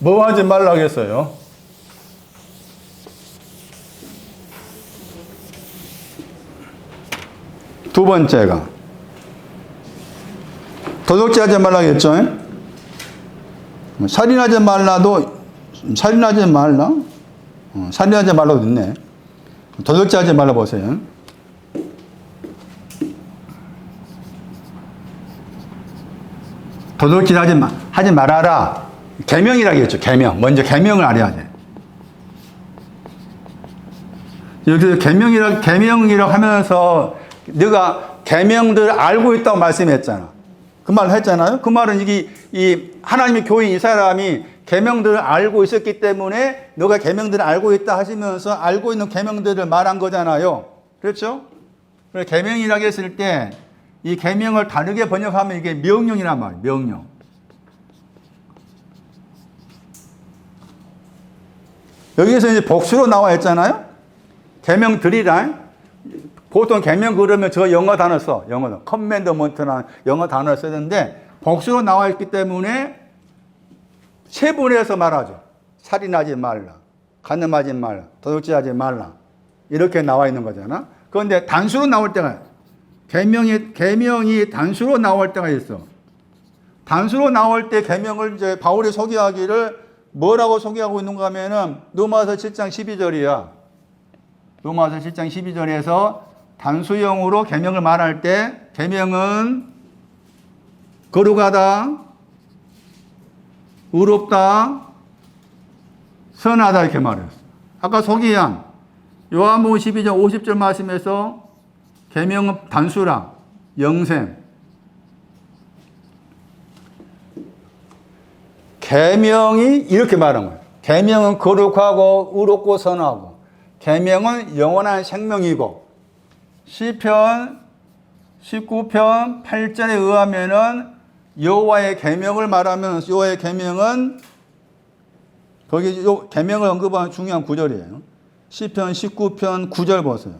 뭐 하지 말라고 했어요? 두 번째가 도둑질하지 말라고 했죠? 살인하지 말라도 살인하지 말라? 살인하지 말라고 있네. 도둑질하지 말라 보세요. 도둑질하지 말아라. 계명이라고 했죠. 계명. 먼저 계명을 알아야 돼. 여기서 계명이라고 하면서 네가 계명들을 알고 있다고 말씀했잖아. 그 말을 했잖아요. 그 말은 이 하나님의 교인 이 사람이 계명들을 알고 있었기 때문에 너가 계명들을 알고 있다 하시면서 알고 있는 계명들을 말한 거잖아요. 그렇죠? 그래서 계명이라고 했을 때 이 계명을 다르게 번역하면 이게 명령이란 말이에요. 명령. 여기서 이제 복수로 나와 있잖아요. 계명들이라. 보통 계명 그러면 저 영어 단어 써. 영어 단어. 커맨더먼트라는 영어 단어를 쓰는데 복수로 나와 있기 때문에 세분해서 말하죠. 살인하지 말라. 간음하지 말라. 도둑질하지 말라. 이렇게 나와 있는 거잖아. 그런데 단수로 나올 때가 계명이 단수로 나올 때가 있어. 단수로 나올 때 계명을 이제 바울이 소개하기를 뭐라고 소개하고 있는가 하면은 로마서 7장 12절이야. 로마서 7장 12절에서 단수형으로 계명을 말할 때 계명은 거룩하다, 의롭다, 선하다 이렇게 말했어. 아까 소개한 요한복음 12장 50절 말씀에서 계명은 단수라, 영생. 계명이 이렇게 말한 거예요. 계명은 거룩하고 의롭고 선하고 계명은 영원한 생명이고 시편 19편 8절에 의하면은 여호와의 계명을 말하면 여호와의 계명은 거기 계명을 언급하는 중요한 구절이에요. 시편 19편 9절 보세요.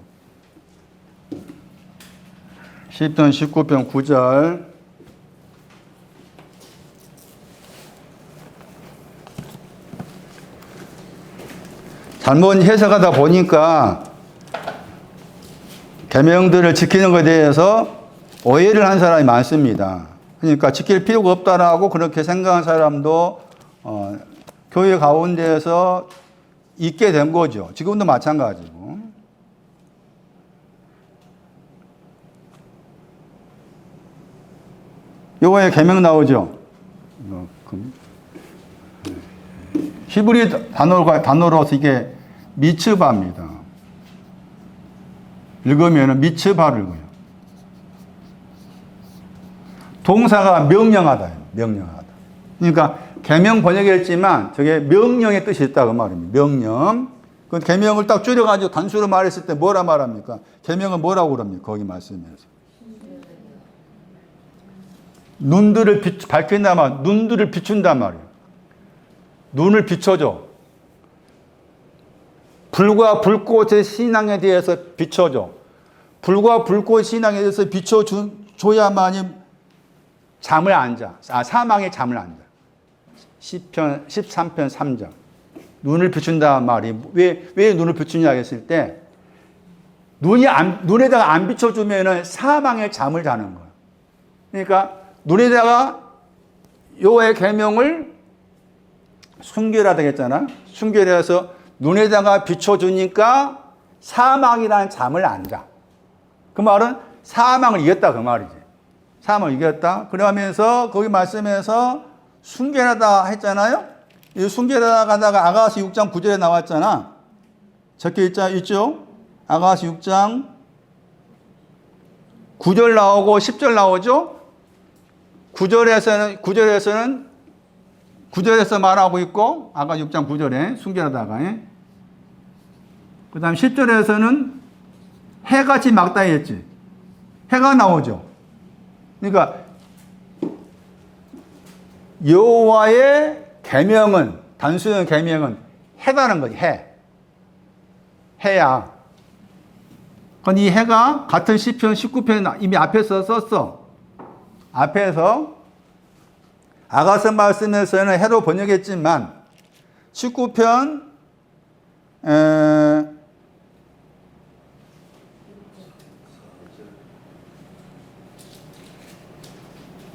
시편 19편 9절. 잘못 해석하다 보니까 계명들을 지키는 것에 대해서 오해를 한 사람이 많습니다. 그러니까 지킬 필요가 없다라고 그렇게 생각한 사람도 교회 가운데에서 있게 된 거죠. 지금도 마찬가지고. 요거에 계명 나오죠. 히브리 단어로서 이게 미츠바입니다. 읽으면 미츠바를 읽어요. 동사가 명령하다. 명령하다. 그러니까 계명 번역했지만 저게 명령의 뜻이 있다고 말입니다. 명령. 그 계명을 딱 줄여가지고 단수로 말했을 때 뭐라 말합니까? 계명은 뭐라고 그럽니까? 거기 말씀에서. 눈들을 밝힌다 말, 눈들을 비춘단 말이에요. 눈을 비춰줘. 불과 불꽃의 신앙에 대해서 비춰줘. 불과 불꽃 신앙에 대해서 비춰줘야만이 잠을 안 자. 사망에 잠을 안 자. 시편 13편 3절. 눈을 비춘다 말이 왜 눈을 비추냐 했을 때 눈에다가 안 비춰주면은 사망에 잠을 자는 거예요. 그러니까 눈에다가 여호와의 계명을 순결하다 했잖아. 순결해서 눈에다가 비춰주니까 사망이라는 잠을 안 자. 그 말은 사망을 이겼다 그 말이지. 사망을 이겼다. 그러면서 거기 말씀에서 순결하다 했잖아요. 이 순결하다 가다가 아가서 6장 9절에 나왔잖아. 적혀 있죠? 아가서 6장 9절 나오고 10절 나오죠? 9절에서 말하고 있고, 아까 6장 9절에 순결하다가, 그 다음 10절에서는 해같이 막다 했지. 해가 나오죠. 그러니까, 여호와의 계명은, 단순한 계명은 해다는 거지, 해. 해야. 그럼 이 해가 같은 시편 19편 이미 앞에서 썼어. 앞에서 아가서 말씀에서는 해로 번역했지만 19편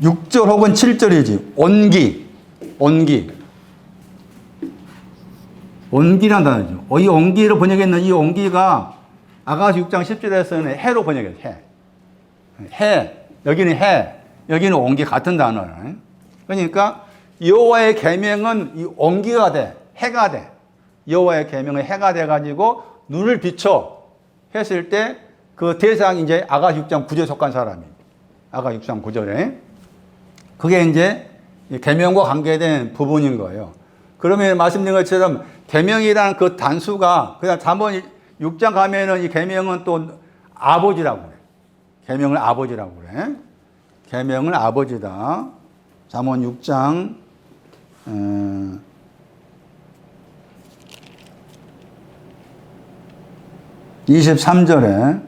6절 혹은 7절이지. 온기란 단어죠. 이 온기를 번역했는 이 온기가 아가서 6장 10절에서는 해로 번역했어. 해. 여기는 해. 여기는 온기 같은 단어예요. 그러니까 여호와의 계명은 이 온기가 돼. 해가 돼. 여호와의 계명은 해가 돼 가지고 눈을 비춰 했을 때 그 대상이 이제 아가서 6장 9절에 속한 사람이. 아가서 6장 9절에. 그게 이제 계명과 관계된 부분인 거예요. 그러면 말씀드린 것처럼 계명이라는 그 단수가 그냥 잠언 6장 가면은 이 계명은 또 아버지라고 그래. 계명을 아버지라고 그래. 계명은 아버지다. 잠언 6장 23절은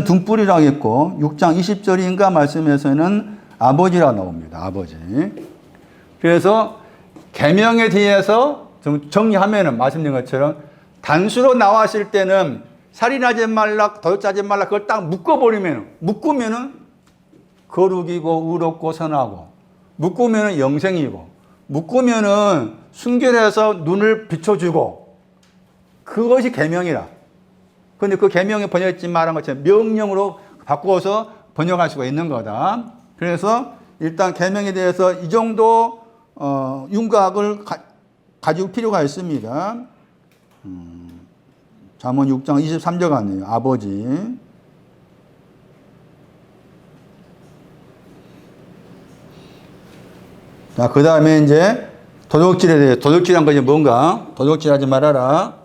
등불이라고 했고 6장 20절인가 말씀에서는 아버지라고 나옵니다. 아버지. 그래서 계명에 대해서 좀 정리하면은 말씀드린 것처럼 단수로 나왔을 때는 살인하지 말라, 도둑질하지 말라 그걸 딱 묶으면은 거룩이고 의롭고 선하고 묶으면은 영생이고 묶으면은 순결해서 눈을 비춰주고 그것이 계명이라. 그런데 그 계명에 번역했지 말한 것처럼 명령으로 바꾸어서 번역할 수가 있는 거다. 그래서 일단 계명에 대해서 이 정도 윤곽을 가지고 필요가 있습니다. 잠언 6장 23절 같네요. 아버지. 자, 그 다음에 이제 도둑질에 대해, 도둑질한 것이 뭔가? 도둑질하지 말아라.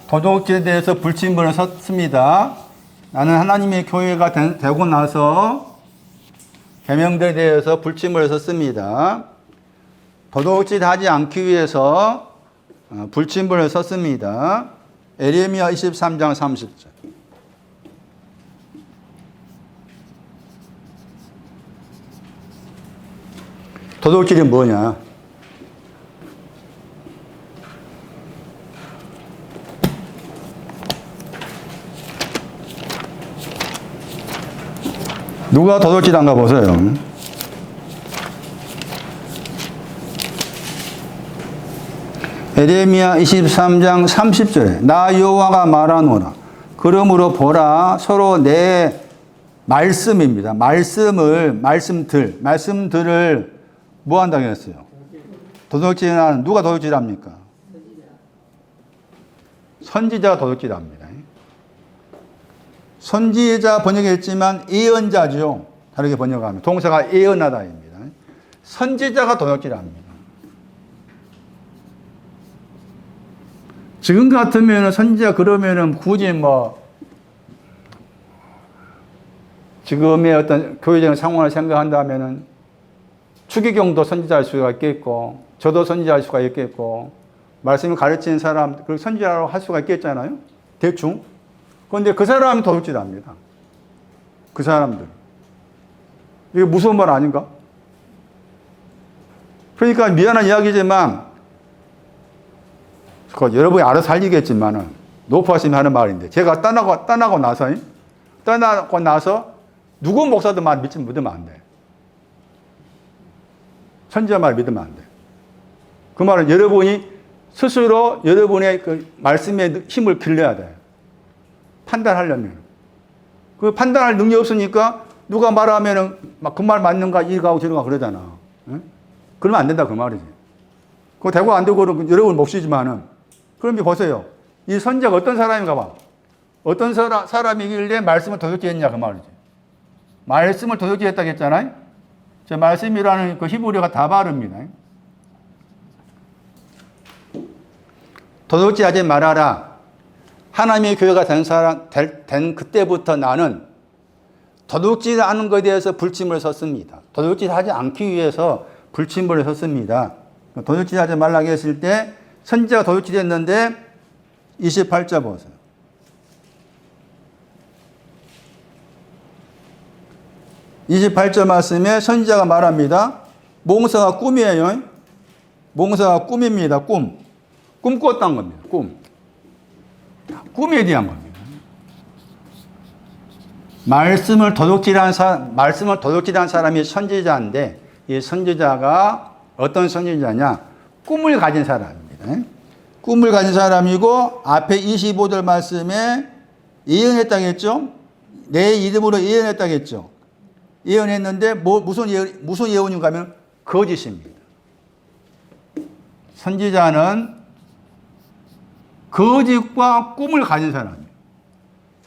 도둑질에 대해서 불침번을 섰습니다. 나는 하나님의 교회가 되고 나서 계명들에 대해서 불침을 섰습니다. 도둑질하지 않기 위해서 불침번을 섰습니다. 에레미야 23장 30절. 도둑질이 뭐냐? 누가 도둑질한가 보세요. 에레미야 23장 30절에 나 여호와가 말하노라. 그러므로 보라 서로 내 말씀입니다. 말씀들을 뭐 한다고 했어요? 도둑질하는 누가 도둑질합니까? 선지자가 도둑질합니다. 선지자 번역했지만 예언자죠. 다르게 번역하면 동사가 예언하다입니다. 선지자가 도둑질합니다. 지금 같으면 선지자 그러면은 굳이 지금의 어떤 교회적인 상황을 생각한다면은 추기경도 선지자일 수가 있겠고, 저도 선지자일 수가 있겠고, 말씀을 가르치는 사람, 그리고 선지자라고 할 수가 있겠잖아요? 대충. 그런데 그 사람이 도둑질합니다. 그 사람들. 이게 무서운 말 아닌가? 그러니까 미안한 이야기지만, 여러분이 알아서 살리겠지만은, 노포하시면 하는 말인데, 제가 떠나고 나서 누구 목사도 말 믿으면 안 돼. 선지자 말 믿으면 안 돼. 그 말은 여러분이 스스로 여러분의 그 말씀의 힘을 길러야 돼. 판단하려면. 그 판단할 능력이 없으니까 누가 말하면은 막 그 말 맞는가 이가고 저러가 그러잖아. 응? 그러면 안 된다 그 말이지. 그거 되고 안 되고 여러분 몫이지만은 그럼 보세요. 이 선지자가 어떤 사람인가 봐. 어떤 사람이길래 말씀을 도둑질 했냐 그 말이지. 말씀을 도둑질 했다고 했잖아요. 저 말씀이라는 그 히브리어가 다바르입니다. 도둑질하지 말아라. 하나님의 교회가 된 그때부터 나는 도둑질하는 것에 대해서 불침을 섰습니다. 도둑질하지 않기 위해서 불침을 섰습니다. 도둑질하지 말라고 했을 때 선지자가 도둑질했는데 28절 보세요. 28절 말씀에 선지자가 말합니다. 몽사가 꿈이에요. 몽사가 꿈입니다. 꿈. 꿈 꿨다는 겁니다. 꿈. 꿈에 대한 겁니다. 말씀을 도둑질한 사람이 선지자인데 이 선지자가 어떤 선지자냐? 꿈을 가진 사람입니다. 꿈을 가진 사람이고 앞에 25절 말씀에 예언했다고 했죠? 내 이름으로 예언했다고 했죠? 예언했는데 무슨 예언인가 하면 거짓입니다. 선지자는 거짓과 꿈을 가진 사람이에요.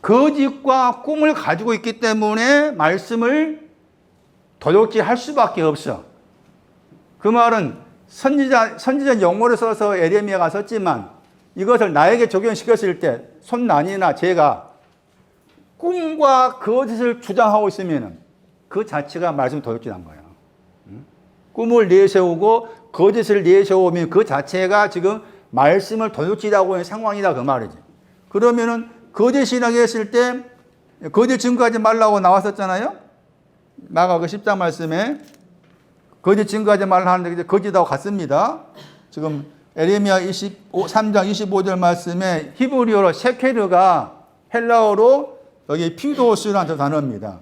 거짓과 꿈을 가지고 있기 때문에 말씀을 도둑질할 수밖에 없어. 그 말은 선지자 용어를 써서 에레미야가 썼지만 이것을 나에게 적용시켰을 때 손난이나 제가 꿈과 거짓을 주장하고 있으면 그 자체가 말씀 도둑질한 거예요. 꿈을 내세우고 거짓을 내세우면 그 자체가 지금 말씀을 도둑질하고 있는 상황이다 그 말이지. 그러면은 거짓이라고 했을 때 거짓 증거하지 말라고 나왔었잖아요. 마가복 10장 말씀에 거짓 증거하지 말라 하는데 거짓하고 같습니다. 지금 에레미야 3장 25절 말씀에 히브리어로 세케르가 헬라어로 여기 피도스라는 단어입니다.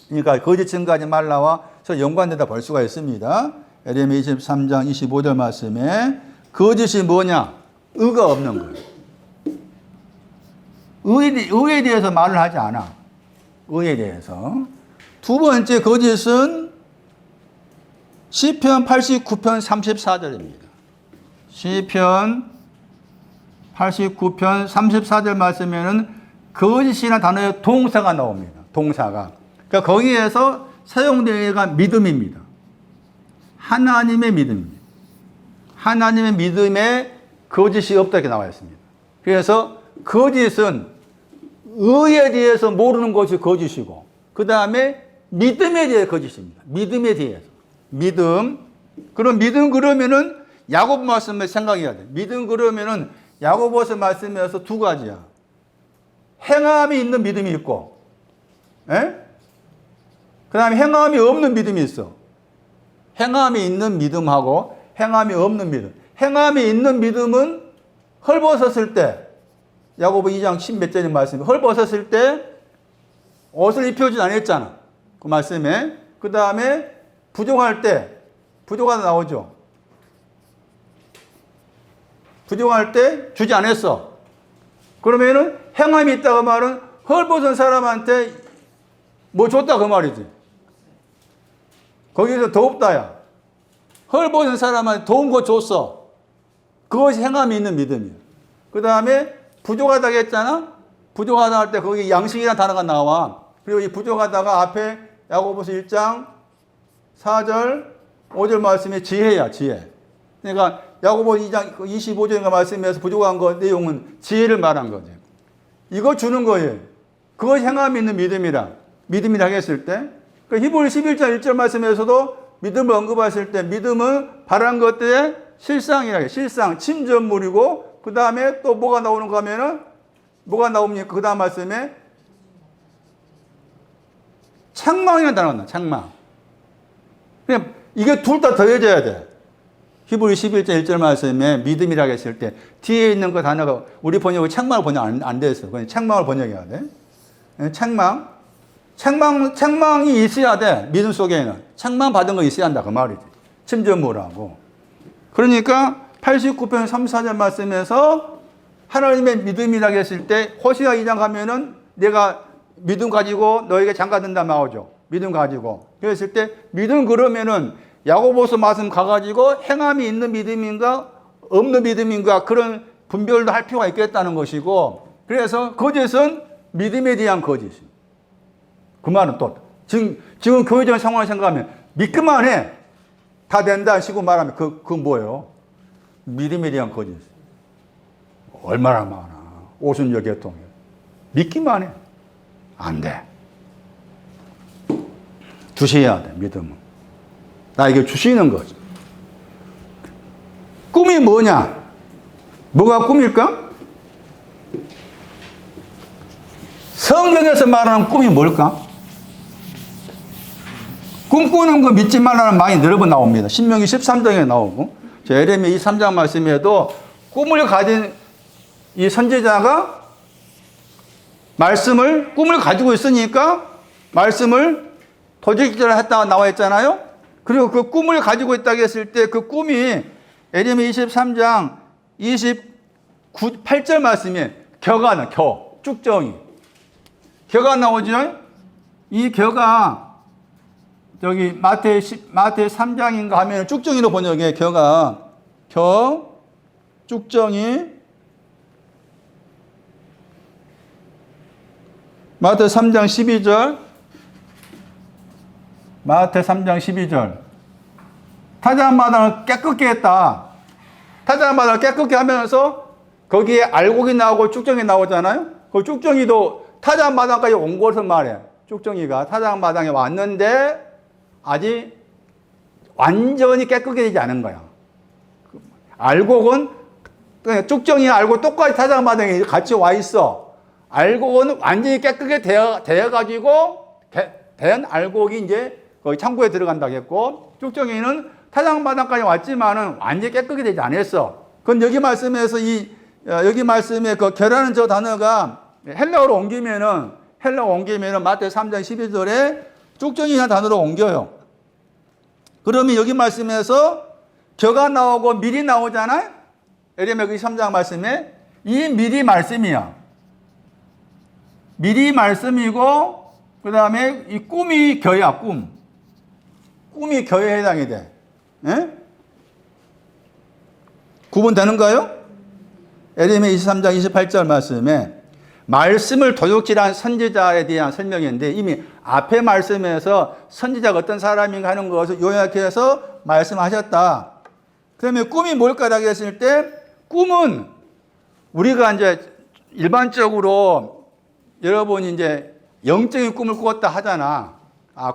그러니까 거짓 증거하지 말라와 연관되다 볼 수가 있습니다. 에레미야 23장 25절 말씀에 거짓이 뭐냐? 의가 없는 거예요. 의에 대해서 말을 하지 않아. 의에 대해서. 두 번째 거짓은 시편 89편 34절입니다. 시편 89편 34절 말씀에는 거짓이라는 단어의 동사가 나옵니다. 동사가. 그러니까 거기에서 사용되가 믿음입니다. 하나님의 믿음입니다. 하나님의 믿음에 거짓이 없다 이렇게 나와 있습니다. 그래서 거짓은 의에 대해서 모르는 것이 거짓이고 그 다음에 믿음에 대해 거짓입니다. 믿음에 대해서. 믿음. 그럼 믿음 그러면은 야고보 말씀을 생각해야 돼. 믿음 그러면은 야고보서 말씀에서 두 가지야. 행함이 있는 믿음이 있고 그 다음에 행함이 없는 믿음이 있어. 행함이 있는 믿음하고 행함이 없는 믿음. 행함이 있는 믿음은 헐벗었을 때 야고보 2장 10몇 절의 말씀에 헐벗었을 때 옷을 입혀주지 않았잖아. 그 말씀에. 그 다음에 부족할 때 부족하다 나오죠. 부족할 때 주지 않았어. 그러면은 행함이 있다고 말은 헐벗은 사람한테 뭐 줬다 그 말이지. 거기서 더 없다야. 헐벗은 사람한테 도운 거 줬어. 그것이 행함이 있는 믿음이야. 그 다음에 부족하다고 했잖아. 부족하다 할 때 거기 양식이라는 단어가 나와. 그리고 이 부족하다가 앞에 야고보서 1장 4절 5절 말씀에 지혜야. 지혜. 그러니까 야고보 2장 25절인가 말씀에서 부족한 거 내용은 지혜를 말한 거지. 이거 주는 거예요. 그것이 행함이 있는 믿음이라 했을 때 그 히브리 11장 1절 말씀에서도 믿음을 언급하실 때 믿음은 바란 것들의 실상이라 해요. 실상, 침전물이고 그 다음에 또 뭐가 나오는가 하면은 뭐가 나옵니까? 그 다음 말씀에 창망이라는 단어가 나와. 창망. 그냥 이게 둘 다 더해져야 돼. 히브리 11장 1절 말씀에 믿음이라고 했을 때 뒤에 있는 그 단어가 우리 번역은 창망을 번역 안 됐어. 그냥 창망을 번역해야 돼. 창망이 있어야 돼. 믿음 속에는. 창망 받은 거 있어야 한다. 그 말이지. 침전무라고. 그러니까 89편 3, 4절 말씀에서 하나님의 믿음이라고 했을 때 호시아 2장 가면은 내가 믿음 가지고 너에게 장가든다 나오죠. 믿음 가지고. 그랬을 때 믿음 그러면은 야고보서 말씀 가가지고 행함이 있는 믿음인가 없는 믿음인가 그런 분별도 할 필요가 있겠다는 것이고, 그래서 거짓은 믿음에 대한 거짓. 그 말은 또 지금 교회적 상황을 생각하면 믿기만 해 다 된다 시고 말하면 그 뭐예요? 믿음에 대한 거짓. 얼마나 많아. 오순절 개통에 믿기만 해. 안 돼. 주셔야 돼. 믿음은 나에게 주시는 거죠. 꿈이 뭐냐? 뭐가 꿈일까? 성경에서 말하는 꿈이 뭘까? 꿈꾸는 거 믿지 말라는 말이 여러 번 나옵니다. 신명기 13장에 나오고, 에레미야 23장 말씀에도 꿈을 가진 이 선지자가 꿈을 가지고 있으니까 말씀을 도적질을 했다가 나와 있잖아요. 그리고 그 꿈을 가지고 있다고 했을 때 그 꿈이 에레미야 23장 28절 말씀에 겨가 쭉정이. 겨가 나오죠? 이 겨가 여기 마태 3장인가 하면 쭉정이로 번역해. 쭉정이. 마태 3장 12절. 마태 3장 12절. 타작마당을 깨끗게 했다. 타작마당을 깨끗게 하면서 거기에 알곡이 나오고 쭉정이 나오잖아요. 그 쭉정이도 타작마당까지 온 것을 말해. 쭉정이가 타작마당에 왔는데 아직 완전히 깨끗게 되지 않은 거야. 알곡은 쭉정이 알곡 똑같이 타작마당에 같이 와 있어. 알곡은 완전히 깨끗게 되어가지고 된 알곡이 이제 거기 창고에 들어간다고 했고, 쭉정이는 타작마당까지 왔지만은 완전히 깨끗게 되지 않았어. 그건 여기 말씀에서 여기 말씀에 그 결하는 저 단어가 헬라어로 옮기면은 마태 3장 12절에 쭉정이라는 단어로 옮겨요. 그러면 여기 말씀에서 겨가 나오고 밀이 나오잖아요. 에레미야 3장 말씀에 이 밀이 말씀이야. 밀이 말씀이고, 그 다음에 이 꿈이 겨야. 꿈이 겨에 해당이 돼. 예? 구분되는가요? 에레미야 23장 28절 말씀에 말씀을 도둑질한 선지자에 대한 설명인데, 이미 앞에 말씀에서 선지자가 어떤 사람인가 하는 것을 요약해서 말씀하셨다. 그러면 꿈이 뭘까라고 했을 때, 꿈은 우리가 이제 일반적으로 여러분이 이제 영적인 꿈을 꾸었다 하잖아.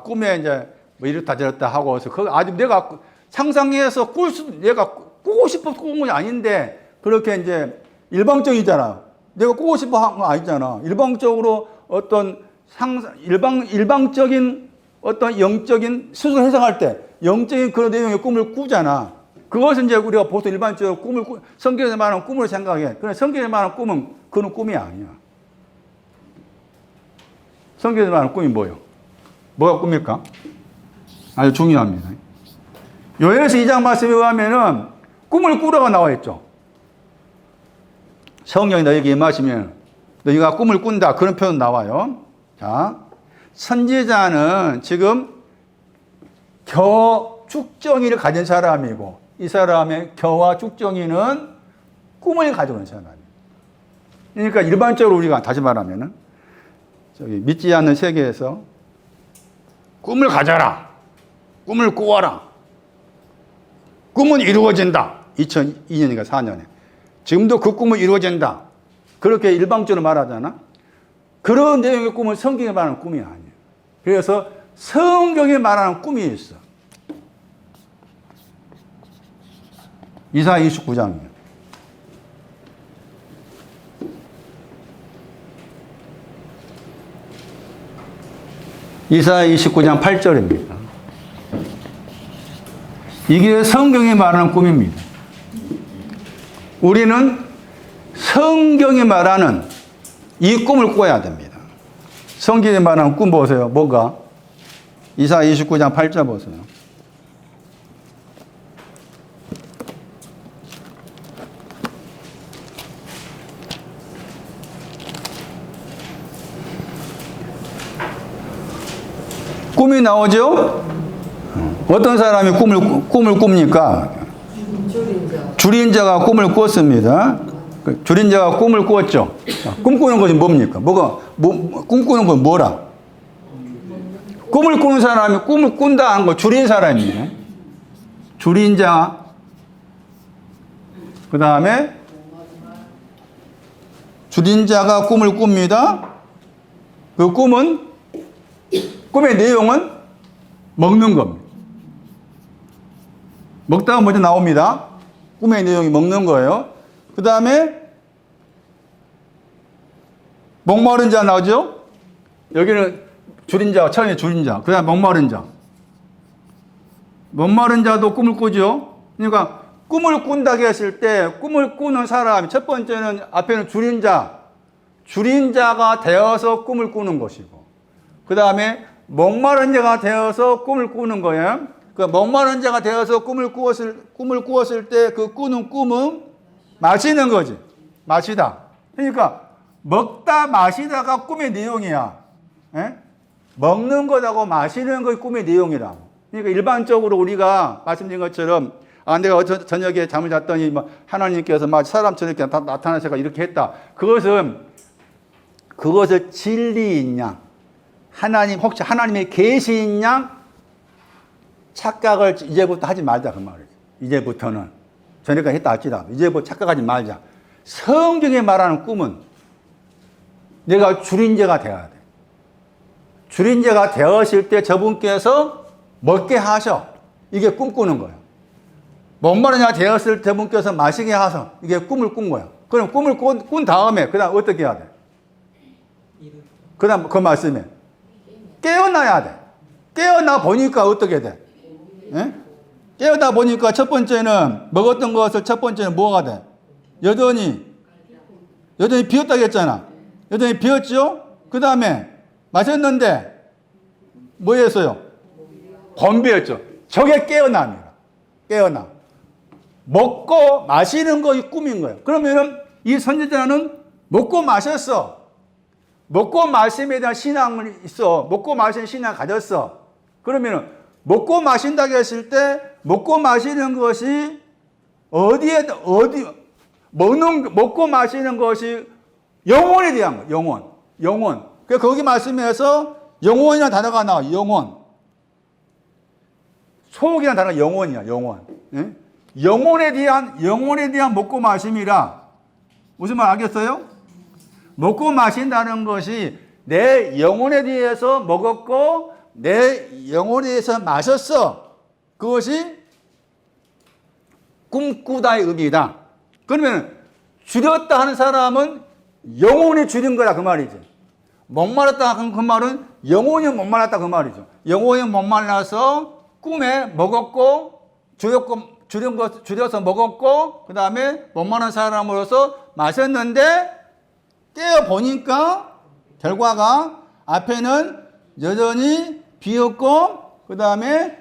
꿈에 이제 뭐 이렇다 저렇다 하고서 그 아주 내가 상상해서 내가 꾸고 싶어서 꾸은 건 아닌데, 그렇게 이제 일방적이잖아. 내가 꾸고 싶어 한 거 아니잖아. 일방적으로 어떤 일방적인 어떤 영적인 스스로 해석할 때 영적인 그런 내용의 꿈을 꾸잖아. 그것은 이제 우리가 보통 일반적으로 성경에서 말하는 꿈으로 생각해. 그런데 성경에서 말하는 꿈은 그런 꿈이 아니야. 성경에서 말하는 꿈이 뭐예요? 뭐가 꿈일까? 아주 중요합니다. 요한에서 2장 말씀에 의하면은 꿈을 꾸라고 나와 있죠. 성령이 너에게 임하시면 너희가 꿈을 꾼다. 그런 표현 나와요. 자, 선지자는 지금 쭉정이를 가진 사람이고, 이 사람의 겨와 쭉정이는 꿈을 가지고 있는 사람이에요. 그러니까 일반적으로 우리가 다시 말하면은 믿지 않는 세계에서 꿈을 가져라. 꿈을 꾸어라. 꿈은 이루어진다. 2002년인가 4년에. 지금도 그 꿈은 이루어진다. 그렇게 일방적으로 말하잖아. 그런 내용의 꿈은 성경에 말하는 꿈이 아니에요. 그래서 성경에 말하는 꿈이 있어. 이사야 29장이에요. 이사야 29장 8절입니다. 이게 성경이 말하는 꿈입니다. 우리는 성경이 말하는 이 꿈을 꿔야 됩니다. 성경이 말하는 꿈 보세요. 뭐가? 이사야 29장 8절 보세요. 꿈이 나오죠? 어떤 사람이 꿈을 꿉니까? 줄인자가 꿈을 꿨습니다. 줄인자가 꿈을 꿨죠. 꿈꾸는 것이 뭡니까? 꿈꾸는 건 뭐라? 꿈을 꾸는 사람이 꿈을 꾼다 하는 거 줄인 사람이에요. 줄인자. 그 다음에 줄인자가 꿈을 꿉니다. 그 꿈의 내용은 먹는 겁니다. 먹다가 먼저 나옵니다. 꿈의 내용이 먹는 거예요. 그 다음에 목마른 자 나오죠? 여기는 줄인자, 처음에 줄인자. 그 다음에 목마른 자. 목마른 자도 꿈을 꾸죠? 그러니까 꿈을 꾼다고 했을 때 꿈을 꾸는 사람, 첫 번째는 앞에는 줄인자가 되어서 꿈을 꾸는 것이고, 그 다음에 목마른 자가 되어서 꿈을 꾸는 거예요. 그 목마른 자가 되어서 꿈을 꾸었을 때 그 꾸는 꿈은 마시는 거지. 마시다. 그러니까 먹다 마시다가 꿈의 내용이야. 에? 먹는 것하고 마시는 것이 꿈의 내용이라고. 그러니까 일반적으로 우리가 말씀드린 것처럼 내가 저녁에 잠을 잤더니 하나님께서 막 사람처럼 이렇게 나타나셔서 이렇게 했다. 그것을 진리인 양, 혹시 하나님의 계시인 양 착각을 이제부터 하지 말자 그 말이죠. 이제부터는 전에까지 했다 할지라도 이제부터 착각하지 말자. 성경에 말하는 꿈은 내가 줄인자가 되어야 돼. 줄인자가 되었을 때 저분께서 먹게 하셔. 이게 꿈꾸는 거예요. 목마른 자가 되었을 때 저분께서 마시게 하셔. 이게 꿈을 꾼 거야. 그럼 꿈을 꾼 다음에 그 다음 어떻게 해야 돼? 그 다음 그 말씀에 깨어나야 돼. 깨어나 보니까 어떻게 돼? 예? 깨어나 보니까 첫 번째는 먹었던 것을 첫 번째는 뭐가 돼? 여전히 비었다고 했잖아. 여전히 비었죠? 그 다음에 마셨는데 뭐 했어요? 건비였죠. 저게 깨어납니다. 깨어나. 먹고 마시는 것이 꿈인 거예요. 그러면 이 선지자는 먹고 마셨어. 먹고 마심에 대한 신앙이 있어. 먹고 마시는 신앙을 가졌어. 그러면 먹고 마신다고 했을 때 먹고 마시는 것이 먹고 마시는 것이 영혼에 대한 거예요. 영혼. 그러니까 거기 말씀에서 영혼이라는 단어가 나와. 영혼. 속이라는 단어가 영혼이야. 영혼. 예? 영혼에 대한 먹고 마심이라. 무슨 말 알겠어요? 먹고 마신다는 것이 내 영혼에 대해서 먹었고 내 영혼에 대해서 마셨어. 그것이 꿈꾸다의 의미다. 그러면 줄였다 하는 사람은 영혼이 줄인 거라 그 말이지. 목말랐다 하는 그 말은 영혼이 목말랐다 그 말이죠. 영혼이 목말라서 꿈에 먹었고 줄여서 먹었고 그 다음에 목마른 사람으로서 마셨는데 깨어보니까 결과가 앞에는 여전히 비었고 그 다음에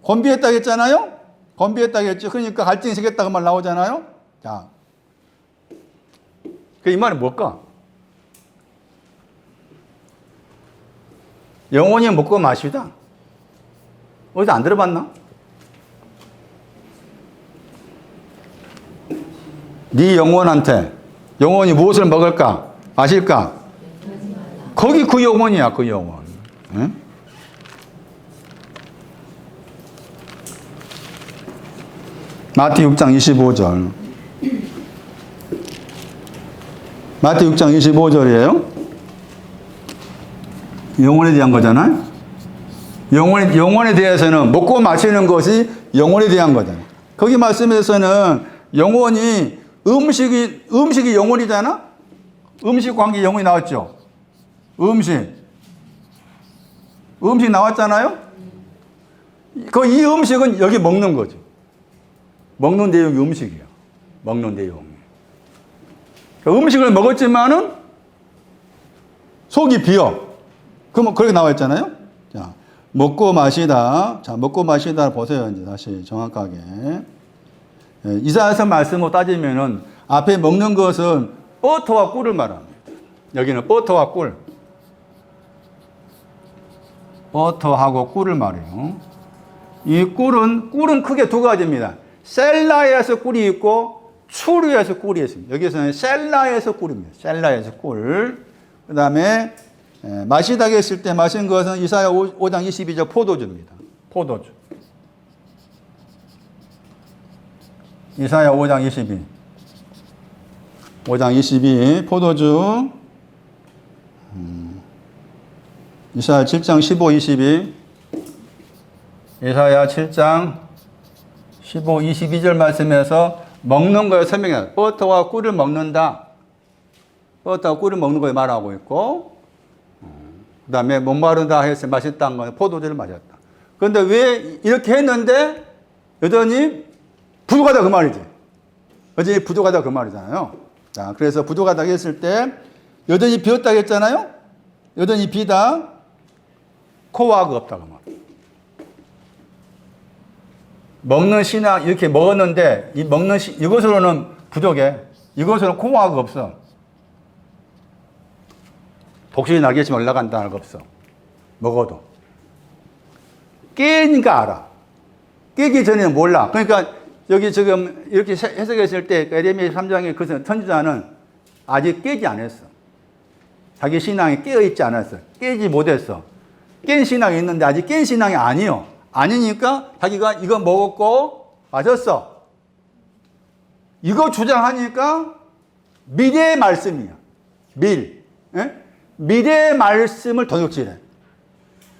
건비했다고 했잖아요. 건비했다고 했죠. 그러니까 갈증이 생겼다고 말 나오잖아요. 자, 이 말은 뭘까? 영혼이 먹고 마시다. 어디서 안 들어봤나? 네 영혼이 무엇을 먹을까? 마실까? 거기 그 영혼이야, 그 영혼. 응? 마태 6장 25절. 마태 6장 25절이에요. 영혼에 대한 거잖아요. 영혼에 대해서는 먹고 마시는 것이 영혼에 대한 거잖아요. 거기 말씀에서는 영혼이 음식이 영혼이잖아. 음식 관계 영혼이 나왔죠. 음식 나왔잖아요. 이 음식은 여기 먹는 거죠. 먹는 내용이 음식이야. 먹는 내용. 음식을 먹었지만은 속이 비어. 그렇게 나와 있잖아요. 자, 먹고 마시다. 자, 먹고 마시다 보세요. 이제 다시 정확하게. 이사야서 말씀으로 따지면은 앞에 먹는 것은 버터와 꿀을 말합니다. 여기는 버터와 꿀. 버터하고 꿀을 말해요. 이 꿀은 크게 두 가지입니다. 셀라에서 꿀이 있고 추루에서 꿀이 있습니다. 여기서는 셀라에서 꿀입니다. 셀라에서 꿀. 그 다음에 마시다게 했을 때 마신 것은 이사야 5장 22절 포도주입니다. 포도주. 이사야 5장 22. 5장 22 포도주. 이사야 7장 15, 22. 이사야 7장 15, 22절 말씀에서 먹는 거에 설명해요. 버터와 꿀을 먹는다. 버터와 꿀을 먹는 거에 말하고 있고, 그 다음에 목마르다 해서 맛있다는 건 포도주를 마셨다. 그런데 왜 이렇게 했는데 여전히 부족하다 그 말이지. 여전히 부족하다 그 말이잖아요. 자, 그래서 부족하다 했을 때 여전히 비었다 했잖아요. 여전히 비다. 코와가 없다 그 말. 먹는 신앙 이렇게 먹었는데 이 먹는 이것으로는 부족해. 이것으로는 코와가 없어. 독신이 날개치면 올라간다는 거 없어. 먹어도. 깨니까 알아. 깨기 전에는 몰라. 그러니까 여기 지금 이렇게 해석했을 때 에레미야 3장의 그 선지자는 아직 깨지 않았어. 자기 신앙이 깨어있지 않았어. 깨지 못했어. 깬 신앙이 있는데 아직 깬 신앙이 아니요. 아니니까 자기가 이거 먹었고 마셨어. 이거 주장하니까 미래의 말씀이야. 미래의 말씀을 도둑질해.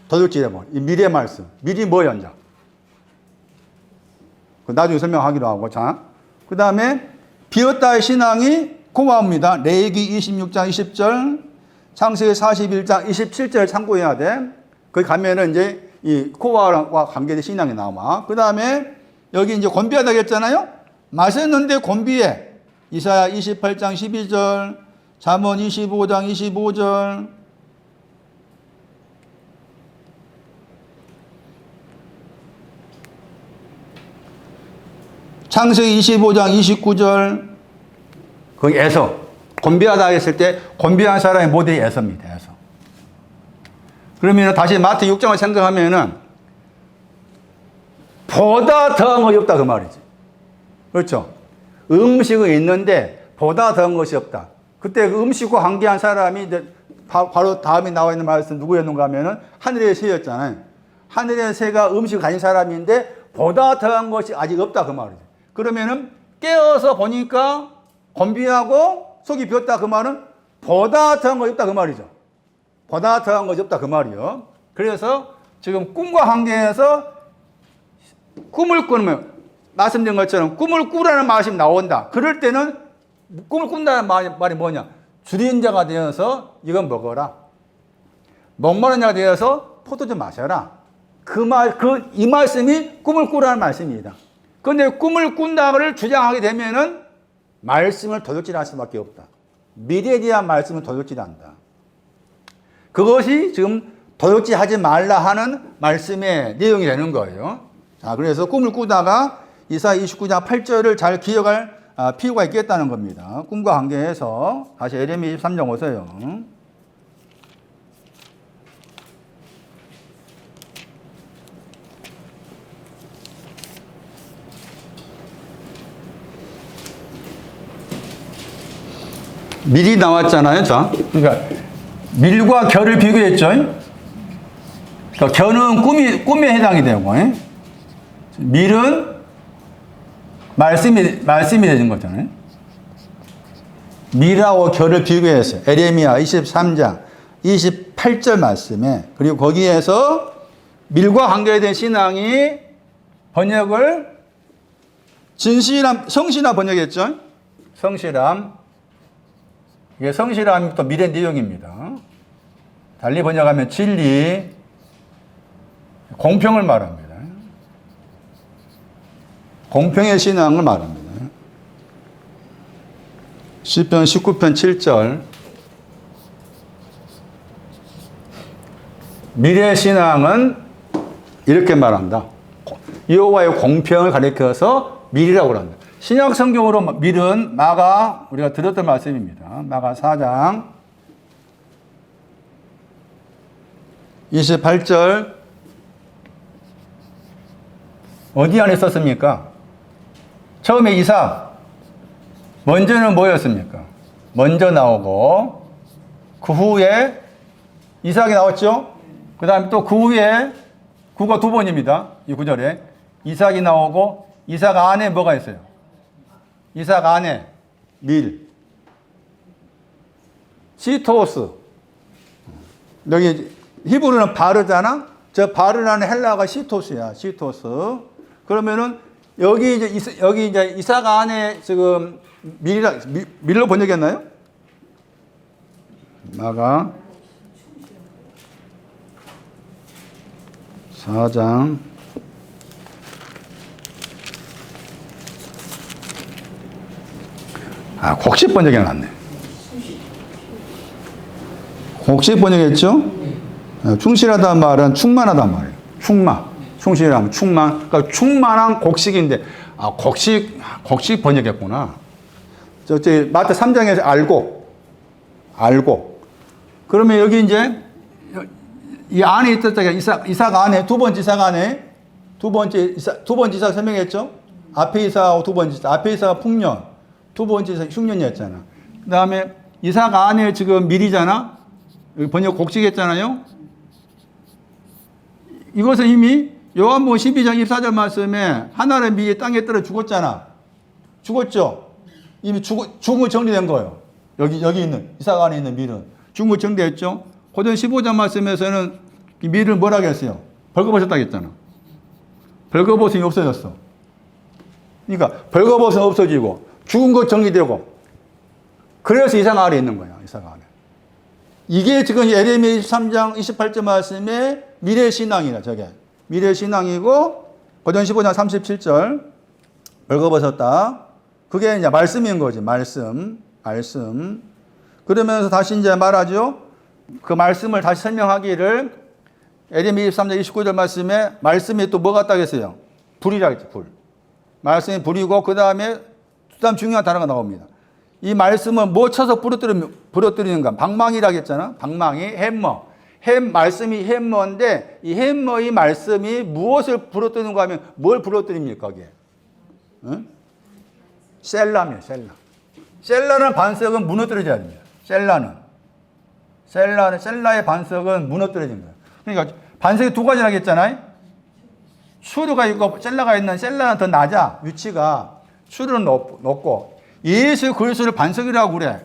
도둑질해봐. 이 미래의 말씀. 미리 뭐야, 이제? 나중에 설명하기로 하고. 자, 그 다음에 비었다의 신앙이 고마웁니다. 레위기 26장 20절, 창세기 41장 27절 참고해야 돼. 거기 가면은 이제 이 코와와 관계된 신앙이 나와. 그 다음에 여기 이제 곤비하다 했잖아요. 마셨는데 곤비해. 이사야 28장 12절, 잠언 25장 25절. 창세기 25장 29절. 거기 에서. 곤비하다 했을 때 곤비한 사람이 모두 에서입니다. 에서. 그러면 다시 마태 6장을 생각하면은 보다 더한 것이 없다 그 말이지. 그렇죠? 음식은 있는데 보다 더한 것이 없다. 그때 그 음식과 관계한 사람이 이제 바로 다음에 나와 있는 말씀 누구였는가 하면은 하늘의 새였잖아요. 하늘의 새가 음식을 가진 사람인데 보다 더한 것이 아직 없다 그 말이지. 그러면은 깨어서 보니까 곤비하고 속이 비었다 그 말은 보다 더한 것이 없다 그 말이죠. 보다 더한 것이 없다 그 말이요. 그래서 지금 꿈과 관계해서 꿈을 꾸면 말씀드린 것처럼 꿈을 꾸라는 말씀이 나온다. 그럴 때는 꿈을 꾼다는 말이 뭐냐? 줄인 자가 되어서 이건 먹어라. 목마른 자가 되어서 포도 좀 마셔라. 이 말씀이 꿈을 꾸라는 말씀입니다. 그런데 꿈을 꾼다를 주장하게 되면은 말씀을 도둑질할 수밖에 없다. 미래에 대한 말씀을 도둑질한다. 그것이 지금 도둑질하지 말라 하는 말씀의 내용이 되는 거예요. 자, 그래서 꿈을 꾸다가 이사야 29장 8절을 잘 기억할 필요가 있겠다는 겁니다. 꿈과 관계해서 다시 에레미야 23장 오세요. 밀이 나왔잖아요. 자, 그러니까 밀과 결을 비교했죠. 그러니까 결은 꿈에 해당이 되고, 밀은 말씀이 되는 거잖아요. 밀하고 결을 비교했어요. 에레미야 23장 28절 말씀에. 그리고 거기에서 밀과 관계된 신앙이 번역을 성실함 번역했죠. 성실함. 이게 성실함이 또 미래 내용입니다. 달리 번역하면 진리, 공평을 말합니다. 공평의 신앙을 말합니다. 시편 19편 7절. 미래의 신앙은 이렇게 말한다. 여호와의 공평을 가리켜서 밀이라고 합니다. 신약 성경으로 밀은 마가 우리가 들었던 말씀입니다. 마가 4장 28절 어디 안에 썼습니까? 처음에 이삭 먼저는 뭐였습니까? 먼저 나오고 그 후에 이삭이 나왔죠? 그 다음에 또 그 후에 구가 두 번입니다. 이 구절에 이삭이 나오고 이삭 안에 뭐가 있어요? 이삭 안에 밀 시토스 여기 히브리는 바르잖아. 저 바르라는 헬라가 시토스야. 시토스. 그러면은 여기 이제 이삭 안에 지금 밀로 번역했나요? 마가 4장 곡식 번역해놨네. 곡식 번역했죠? 충실하다는 말은 충만하단 말이에요. 충실하면 충만. 그러니까 충만한 곡식인데, 곡식 번역했구나. 저기 마태 3장에서 알고. 그러면 여기 이제 이 안에 있었잖아요. 이삭 안에 두 번째 이삭 설명했죠? 앞에 이삭하고 두 번째 이삭. 앞에 이삭은 풍년, 두 번째 이삭 흉년이었잖아. 그 다음에 이삭 안에 지금 밀이잖아. 여기 번역 곡식했잖아요. 이것은 이미 요한복음 12장 24절 말씀에 하나의 밀이 땅에 떨어 죽었잖아. 죽었죠? 이미 죽은 거 정리된 거예요. 여기 있는, 이삭 안에 있는 밀은. 죽은 거 정리했죠? 고전 15장 말씀에서는 이 밀을 뭐라고 했어요? 벌거벗었다고 했잖아. 벌거벗음이 없어졌어. 그러니까 벌거벗음 없어지고 죽은 거 정리되고 그래서 이삭 안에 있는 거야. 이삭 안에. 이게 지금 예레미야 23장 28절 말씀에 미래신앙이라 저게. 미래신앙이고 고전 15장 37절 벌거벗었다. 그게 이제 말씀인 거지. 말씀. 그러면서 다시 이제 말하죠. 그 말씀을 다시 설명하기를 예레미야 23장 29절 말씀이 또 뭐 같다고 했어요? 불이라 했죠. 불. 말씀이 불이고 그 다음 중요한 단어가 나옵니다. 이 말씀을 뭐 쳐서 부러뜨리는가? 방망이라고 했잖아. 방망이, 햄머. 말씀이 햄머인데 이 햄머의 말씀이 무엇을 부러뜨리는가 하면 뭘 부러뜨립니까? 거기에? 응? 셀라면 셀라는 반석은 무너뜨려져야 됩니다. 셀라의 반석은 무너뜨려진 거예요. 그러니까 반석이 두 가지라고 했잖아요. 추루가 있고 셀라가 있는 셀라는 더 낮아. 위치가 추루는 높고 예수 그리스도를 반석이라고 그래.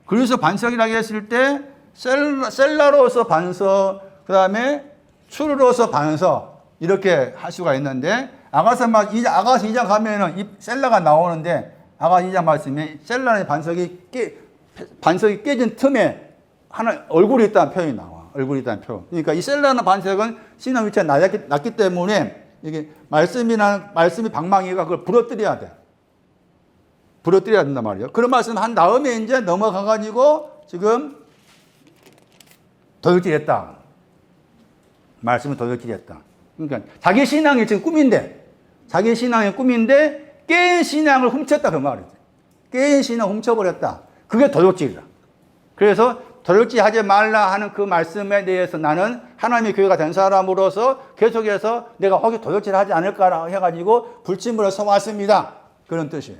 그리스도 반석이라고 했을 때 셀라로서 반석, 그 다음에 추루로서 반석 이렇게 할 수가 있는데 아가서 2장 가면은 이 셀라가 나오는데 아가서 2장 말씀에 셀라의 반석이 깨진 틈에 하나 얼굴이 있다는 표현이 나와. 얼굴이 있다는 표현. 그러니까 이 셀라는 반석은 신앙 위치가 낮기 때문에 이게 말씀이 방망이가 그걸 부러뜨려야 돼. 부러뜨려야 된단 말이에요. 그런 말씀 한 다음에 이제 넘어가가지고 지금 도둑질했다. 말씀은 도둑질했다. 그러니까 자기 신앙이 지금 꿈인데 깨인 신앙을 훔쳤다 그 말이지. 깨인 신앙을 훔쳐버렸다. 그게 도둑질이다. 그래서 도둑질 하지 말라 하는 그 말씀에 대해서 나는 하나님의 교회가 된 사람으로서 계속해서 내가 혹시 도둑질 하지 않을까 해가지고 불침으로 서왔습니다. 그런 뜻이에요.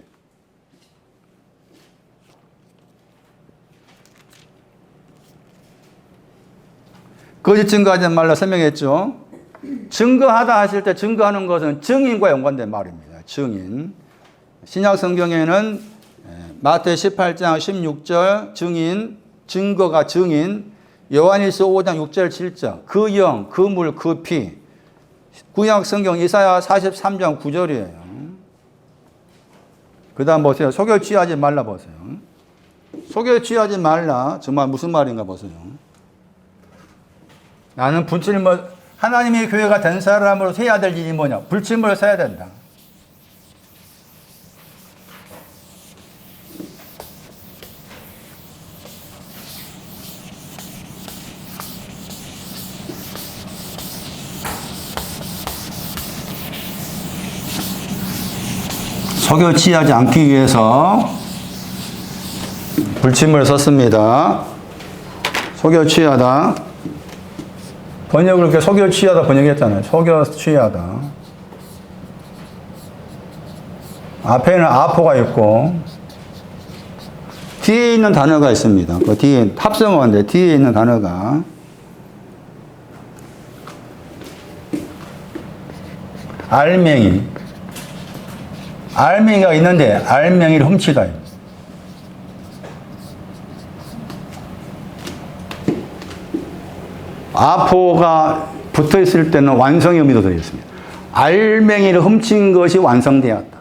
거짓 증거하지 말라 설명했죠. 증거하다 하실 때 증거하는 것은 증인과 연관된 말입니다. 증인. 신약 성경에는 마태 18장 16절 증인, 증거가 증인, 요한일서 5장 6절 7절 그 영, 그 물, 그 피. 구약 성경 이사야 43장 9절이에요. 그 다음 보세요. 속여 취하지 말라 보세요. 속여 취하지 말라. 정말 무슨 말인가 보세요. 나는 불침을 하나님의 교회가 된 사람으로 해야 될 일이 뭐냐? 불침을 서야 된다. 속여 취하지 않기 위해서 불침을 썼습니다. 속여 취하다. 번역을 이렇게 속여 취하다 번역했잖아요. 속여 취하다. 앞에는 아포가 있고 뒤에 있는 단어가 있습니다. 그 뒤에 합성어인데 뒤에 있는 단어가 알맹이가 있는데 알맹이를 훔치다. 아포가 붙어 있을 때는 완성의 의미도 들어 있습니다. 알맹이를 훔친 것이 완성되었다.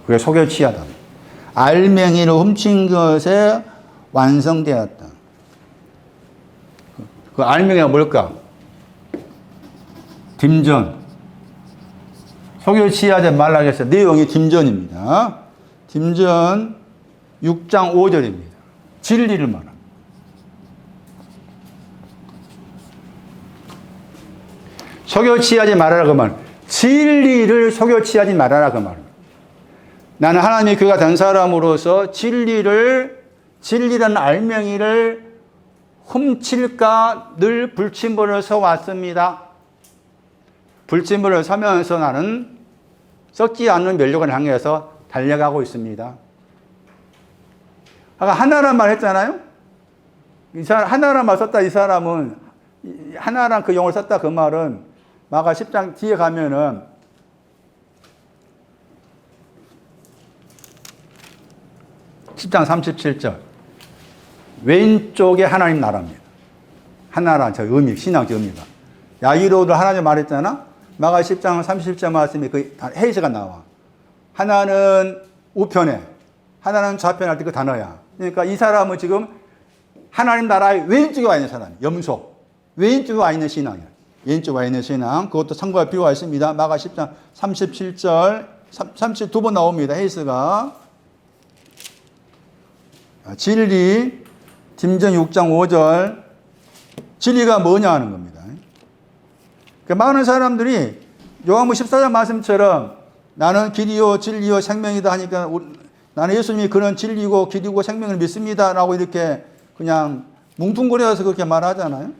그게 속여 취하다. 알맹이를 훔친 것에 완성되었다. 그 알맹이가 뭘까? 딤전. 속여 취하지 말라 했어. 내용이 딤전입니다. 딤전 6장 5절입니다. 진리를 말합니다. 속여 취하지 말아라 그 말. 진리를 속여 취하지 말아라 그 말입니다. 나는 하나님의 교회가 된 사람으로서 진리라는 알맹이를 훔칠까 늘 불침번을 서왔습니다. 불침번을 서면서 나는 썩지 않는 면류관을 향해서 달려가고 있습니다. 아까 하나란 말 했잖아요. 하나란 말 썼다. 이 사람은 하나란 그 용어를 썼다. 그 말은 마가 10장 뒤에 가면은 (10장 37절) 왼쪽에 하나님 나라입니다. 하나란 저 의미, 신앙적 의미가. 야이로도 하나님 말했잖아. 마가 10장 37절 말씀에 그 헤이스가 나와. 하나는 우편에, 하나는 좌편에 할 때 그 단어야. 그러니까 이 사람은 지금 하나님 나라의 왼쪽에 와 있는 사람, 염소. 왼쪽에 와 있는 신앙이야. 왼쪽에 와 있는 신앙. 그것도 참고할 필요가 있습니다. 마가 10장 37절, 32번 나옵니다. 헤이스가. 진리, 딤전 6장 5절. 진리가 뭐냐 하는 겁니다. 많은 사람들이 요한복음 14장 말씀처럼 나는 길이요 진리요 생명이다 하니까 나는 예수님이 그런 진리고 길이고 생명을 믿습니다 라고 이렇게 그냥 뭉뚱그려서 그렇게 말하잖아요.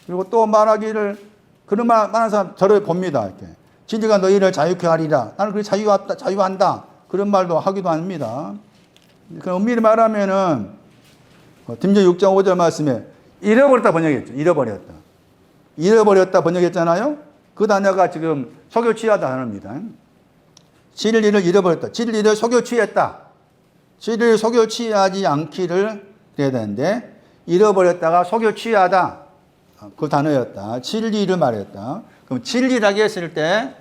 그리고 또 말하기를 그런 많은 사람 저를 봅니다. 이렇게. 진리가 너희를 자유케 하리라. 나는 그렇게 자유한다. 그런 말도 하기도 합니다. 그 엄밀히 말하면은 딤전 6장 5절 말씀에 잃어버렸다 번역했죠. 잃어버렸다 번역했잖아요. 그 단어가 지금 속여 취하다 단어입니다. 진리를 잃어버렸다. 진리를 속여 취했다. 진리를 속여 취하지 않기를 해야 되는데 잃어버렸다가 속여 취하다. 그 단어였다. 진리를 말했다. 그럼 진리라고 했을 때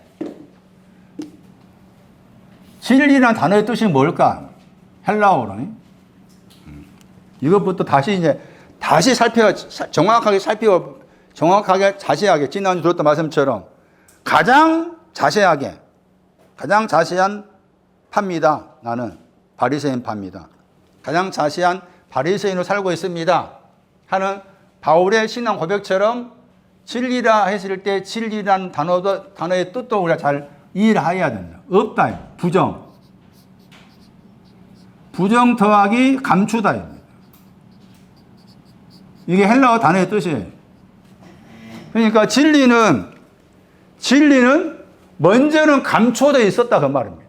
진리라는 단어의 뜻이 뭘까? 헬라어로. 이것부터 다시 정확하게 자세하게 지난주 들었던 말씀처럼 가장 자세한 파입니다. 나는 바리새인 파입니다. 가장 자세한 바리새인으로 살고 있습니다. 하는 바울의 신앙 고백처럼 진리라 했을 때 진리라는 단어의 뜻도 우리가 잘 이해를 해야 된다. 없다. 부정 더하기 감추다입니다. 이게 헬라어 단어의 뜻이에요. 그러니까 진리는 먼저는 감춰져 있었다 그 말입니다.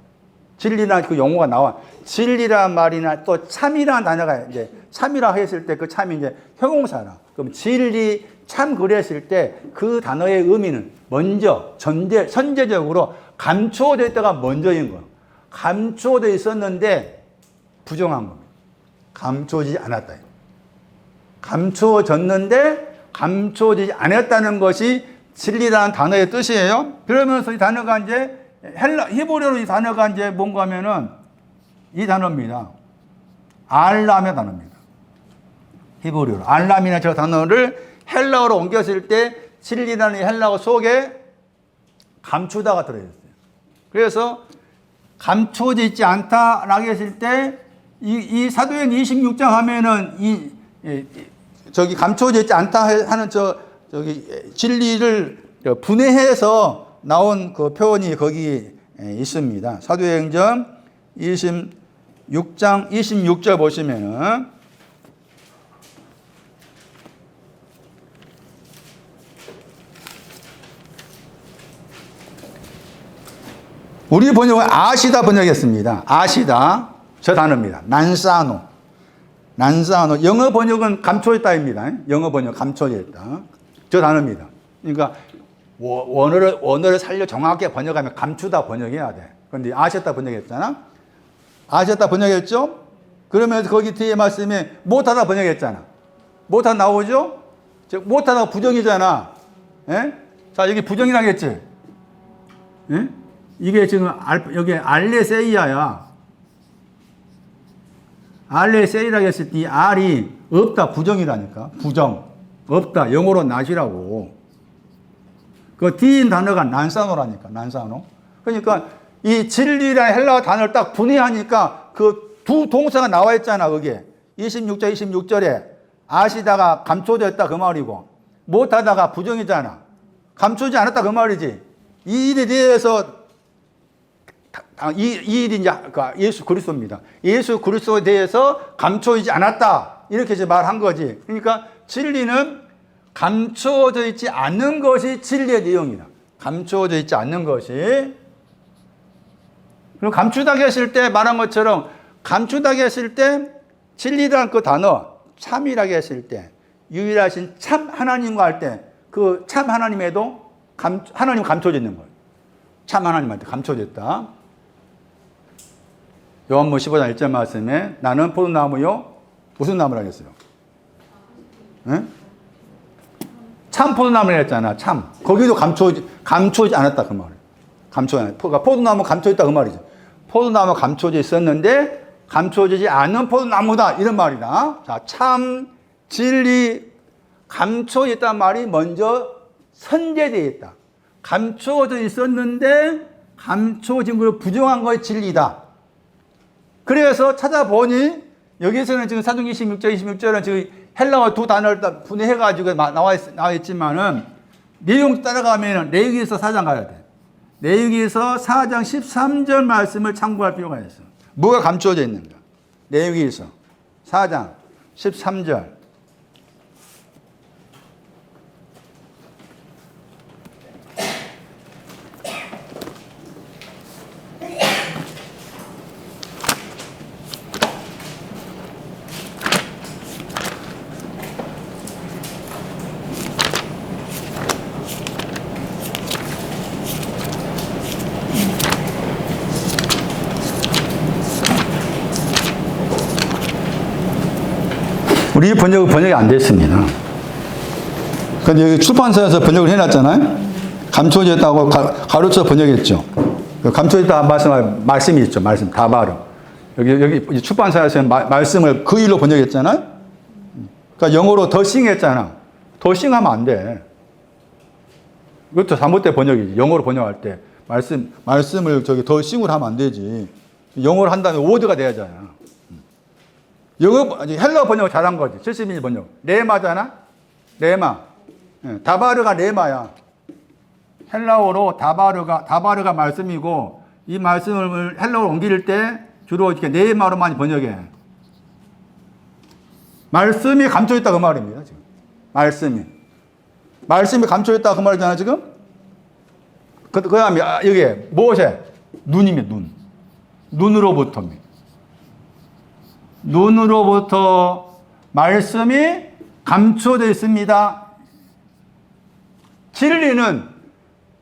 진리라는 그 용어가 나와. 진리란 말이나 또 참이라는 단어가 이제 참이라 했을 때 그 참이 이제 형용사라. 그럼 진리 참 그랬을 때 그 단어의 의미는 먼저 선제적으로 감춰져 있다가 먼저인 거예요. 감춰져 있었는데 부정한 겁니다. 감춰지지 않았다. 감춰졌는데 감춰지지 않았다는 것이 진리라는 단어의 뜻이에요. 그러면서 이 단어가 이제 히브리어로 이 단어가 이제 뭔가 하면은 이 단어입니다. 알람의 단어입니다. 히브리어로. 알람이라는 저 단어를 헬라어로 옮겼을 때 진리라는 헬라어 속에 감추다가 들어있어요. 그래서 감춰지지 않다라고 했을 때 이 사도행 26장 하면은 저기 감춰지지 않다 하는 저기 진리를 분해해서 나온 그 표현이 거기 있습니다. 사도행전 26장 26절 보시면은 우리 번역은 아시다 번역했습니다. 아시다. 저 단어입니다. 난사노. 난사노. 영어 번역은 감춰있다입니다. 영어 번역 감춰있다. 저 단어입니다. 그러니까 원어를 살려 정확하게 번역하면 감추다 번역해야 돼. 그런데 아셨다 번역했잖아. 아셨다 번역했죠? 그러면 거기 뒤에 말씀에 못하다 번역했잖아. 못하다 나오죠? 즉 못하다가 부정이잖아. 예? 자, 여기 부정이라겠지? 예? 이게 지금 여기 알레세이아야. 알레세이라고 했을 때 이 R이 없다 부정이라니까. 부정. 없다. 영어로 not이라고. 그 D인 단어가 난사노라니까. 난사노. 그러니까 이 진리라는 헬라어 단어를 딱 분해하니까 그 두 동사가 나와 있잖아. 거기에. 26절에 아시다가 감춰졌다 그 말이고 못하다가 부정이잖아. 감추지 않았다 그 말이지. 이 일에 대해서 이 일이 이제 예수 그리스도입니다. 예수 그리스도에 대해서 감춰지지 않았다 이렇게 이제 말한 거지. 그러니까 진리는 감춰져 있지 않는 것이 진리의 내용이다. 감춰져 있지 않는 것이. 그리고 감추다게 했을 때 말한 것처럼 감추다게 했을 때 진리라는 그 단어 참이라게 했을 때 유일하신 참 하나님과 할 때 그 참 하나님에도 하나님 감춰져 있는 거예요. 참 하나님한테 감춰졌다. 요한복음 15장 1절 말씀에 나는 포도나무요 무슨 나무라 했어요? 네? 참 포도나무라 했잖아. 참. 거기도 감춰지 않았다 그 말이에요. 감춰지 않았다. 그러니까 포도나무 감춰있다 그 말이죠. 포도나무 감춰져 있었는데 감춰지지 않은 포도나무다 이런 말이다. 자, 참, 진리, 감춰져 있다는 말이 먼저 선제되어 있다. 감춰져 있었는데 감춰진 걸 부정한 것이 진리다. 그래서 찾아보니 여기서는 지금 사도행 26절은 지금 헬라어 두 단어를 분해해가지고 나와 있지만은 내용 따라가면 레위기서 4장 가야 돼. 레위기서 4장 13절 말씀을 참고할 필요가 있어. 뭐가 감추어져 있는가? 레위기서 4장 13절. 우리 번역이 안 됐습니다. 근데 여기 출판사에서 번역을 해놨잖아요. 감춰졌다고 가로쳐 번역했죠. 감춰졌다 말씀이 있죠. 말씀 다바르. 여기 출판사에서 말씀을 그 일로 번역했잖아요. 그러니까 영어로 더싱했잖아. 더싱하면 안 돼. 이것도 잘못된 번역이지. 영어로 번역할 때 말씀을 더싱으로 하면 안 되지. 영어로 한 다음에 워드가 돼야잖아. 영어, 헬러 번역을 잘한 거지. 71 번역. 레마잖아? 레마. 다바르가 레마야. 헬라어로 다바르가 말씀이고, 이 말씀을 헬라어로 옮길 때 주로 이렇게 레마로 많이 번역해. 말씀이 감춰있다 그 말입니다, 지금. 말씀이 감춰있다 그 말이잖아, 지금? 그 다음에, 여기, 무엇에? 눈입니다, 눈. 눈으로부터입니다. 눈으로부터 말씀이 감춰져 있습니다. 진리는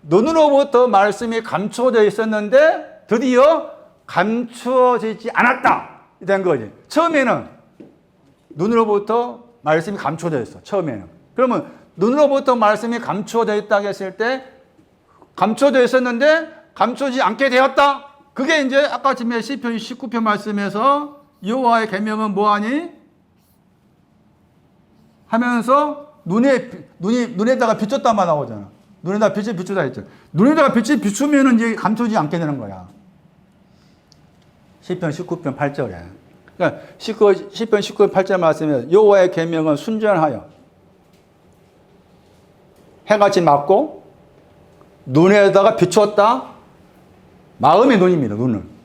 눈으로부터 말씀이 감춰져 있었는데 드디어 감춰지지 않았다. 된 거지. 처음에는 눈으로부터 말씀이 감춰져 있어. 처음에는. 그러면 눈으로부터 말씀이 감춰져 있다고 했을 때 감춰져 있었는데 감춰지지 않게 되었다. 그게 이제 아까 지금 시편 19편 말씀에서 여호와의 계명은 뭐하니? 하면서 눈에다가 비췄다만 나오잖아. 눈에다가 빛을 비추다 했죠. 눈에다가 빛을 비추면은 이제 감춰지지 않게 되는 거야. 시편 19편 8절에. 그러니까 시편 19편 8절 말씀에 여호와의 계명은 순전하여 해같이 맑고 눈에다가 비추었다. 마음의 눈입니다. 눈은.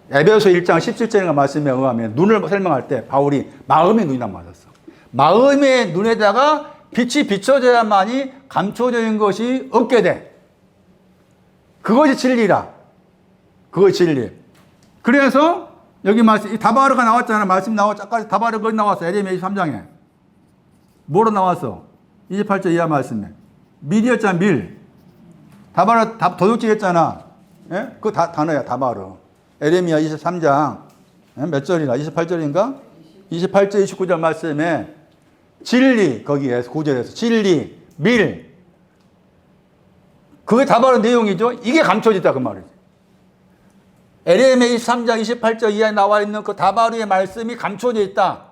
에베소 1장 17절인가 말씀에 의하면 눈을 설명할 때 바울이 마음의 눈이란 말을 썼어. 마음의 눈에다가 빛이 비춰져야만이 감춰져 있는 것이 없게 돼. 그것이 진리라. 그거 진리. 그래서 여기 말씀, 이 다바르가 나왔잖아. 말씀 나왔죠. 아까 다바르 거기 나왔어. 에레미야 23장에. 뭐로 나왔어? 28절 이하 말씀에. 밀이었잖아, 밀. 다바르 도둑질했잖아. 예? 그 단어야, 다바르. 에레미야 23장. 예? 몇 절이나? 28절인가? 28절, 29절 말씀에 진리, 거기에 9절에서 진리, 밀. 그게 다바르 내용이죠. 이게 감춰졌다 그 말이지. 에레미야 23장 28절 이하에 나와 있는 그 다바르의 말씀이 감춰져 있다.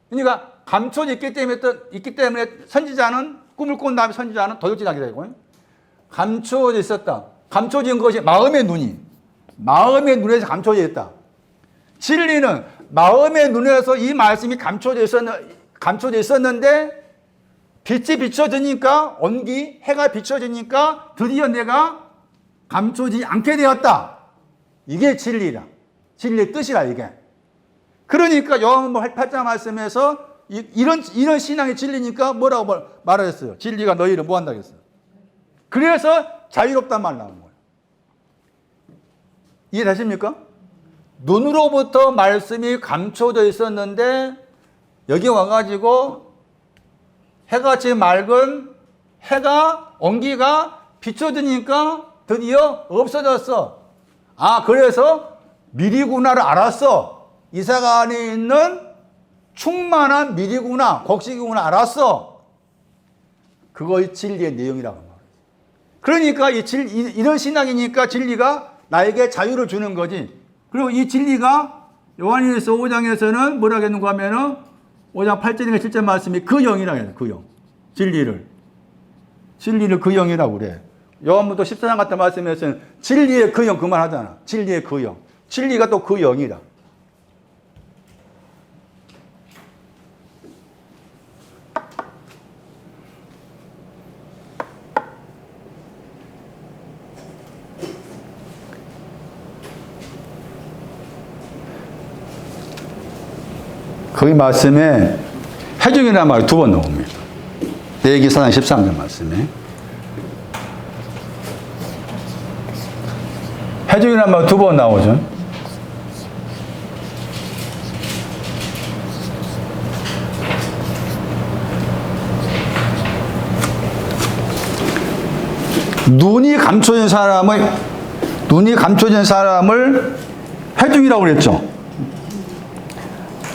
그러니까 감춰져 있기 때문에 선지자는 꿈을 꾼 다음에 선지자는 도둑질하게 되고, 감춰져 있었다. 감춰진 것이 마음의 눈에서 감춰져 있다. 진리는 마음의 눈에서 이 말씀이 감춰져 있었는데 빛이 비춰지니까, 해가 비춰지니까 드디어 내가 감춰지지 않게 되었다. 이게 진리라. 진리의 뜻이라, 이게. 그러니까 요한복음 8장 말씀에서 이런 신앙의 진리니까 뭐라고 말하셨어요? 진리가 너희를 뭐 한다고 했어요? 그래서 자유롭단 말 나온 거예요. 이해되십니까? 눈으로부터 말씀이 감춰져 있었는데 여기 와가지고 해같이 맑은 온기가 비춰지니까 드디어 없어졌어. 그래서 미리구나를 알았어. 이사가 안에 있는 충만한 미리구나, 곡식이구나 알았어. 그거의 진리의 내용이라고 말해요. 그러니까 이런 신앙이니까 진리가 나에게 자유를 주는 거지. 그리고 이 진리가 요한일서 5장에서는 뭐라고 했는가 하면은 5장 8절인가 7절 말씀이 그 영이라고 해요. 그 영. 진리를 그 영이라고 그래. 요한부터 14장 같은 말씀에서는 진리의 그 영 그만 하잖아. 진리의 그 영. 진리가 또 그 영이라. 거기 말씀에 회중이라는 말이 2번 나옵니다. 레위기사장 13장 말씀에 회중이라는 말이 2번 나오죠. 눈이 감춰진 사람을 회중이라고 그랬죠.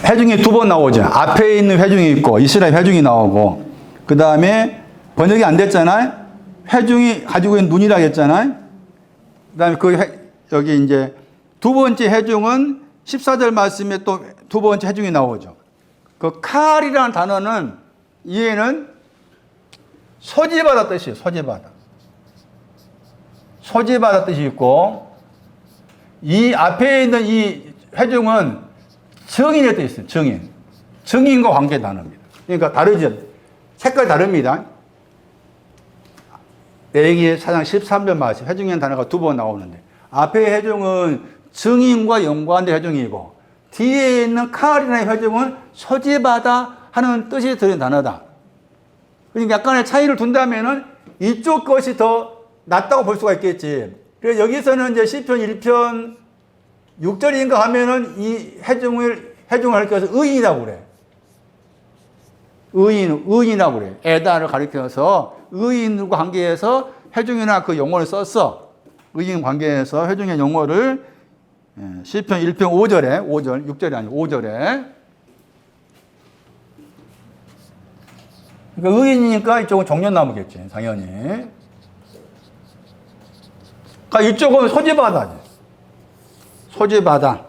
회중이 2번 나오죠. 앞에 있는 회중이 있고 이스라엘 회중이 나오고, 그 다음에 번역이 안 됐잖아요. 회중이 가지고 있는 눈이라고 했잖아요. 그 다음에 여기 이제 두 번째 회중은 14절 말씀에 또 두 번째 회중이 나오죠. 그 칼이라는 단어는 얘는 소집하다 뜻이에요. 소집하다 뜻이 있고, 이 앞에 있는 이 회중은 증인의 뜻이 있어요. 증인과 관계 단어입니다. 그러니까 다르죠. 색깔 다릅니다. 레위기사장 13절 말씀, 회중이라는 단어가 2번 나오는데, 앞에 회중은 증인과 연관된 회중이고, 뒤에 있는 칼이라는 회중은 소집하다 하는 뜻이 들은 단어다. 그러니까 약간의 차이를 둔다면은 이쪽 것이 더 낫다고 볼 수가 있겠지. 그래서 여기서는 이제 시편 1편 6절인가 하면은 이 회중을 가리켜서 의인이라고 그래. 의인이라고 그래. 에다를 가리켜서 의인과 관계해서 회중이나 그 용어를 썼어. 의인 관계에서 회중의 용어를 시편 1편 5절에 6절이 아니고 5절에. 그러니까 의인이니까 이쪽은 종려나무겠지, 당연히. 그러니까 이쪽은 소집하다지. 소집하다.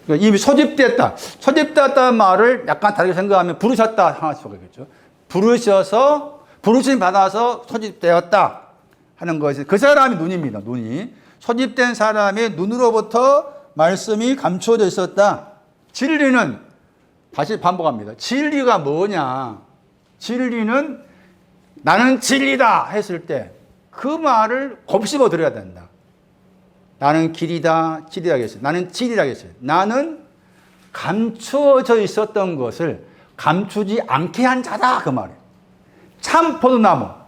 그러니까 이미 소집됐다는 말을 약간 다르게 생각하면 부르셨다 할 수가 있겠죠. 부르심 받아서 소집되었다 하는 것이 그 사람이 눈입니다. 눈이. 소집된 사람의 눈으로부터 말씀이 감춰져 있었다. 진리는, 다시 반복합니다. 진리가 뭐냐? 진리는 나는 진리다 했을 때 그 말을 곱씹어 들어야 된다. 나는 길이다, 진리라겠어요. 나는 진리라겠어요. 나는 감춰져 있었던 것을 감추지 않게 한 자다. 그 말이에요. 참 포도나무가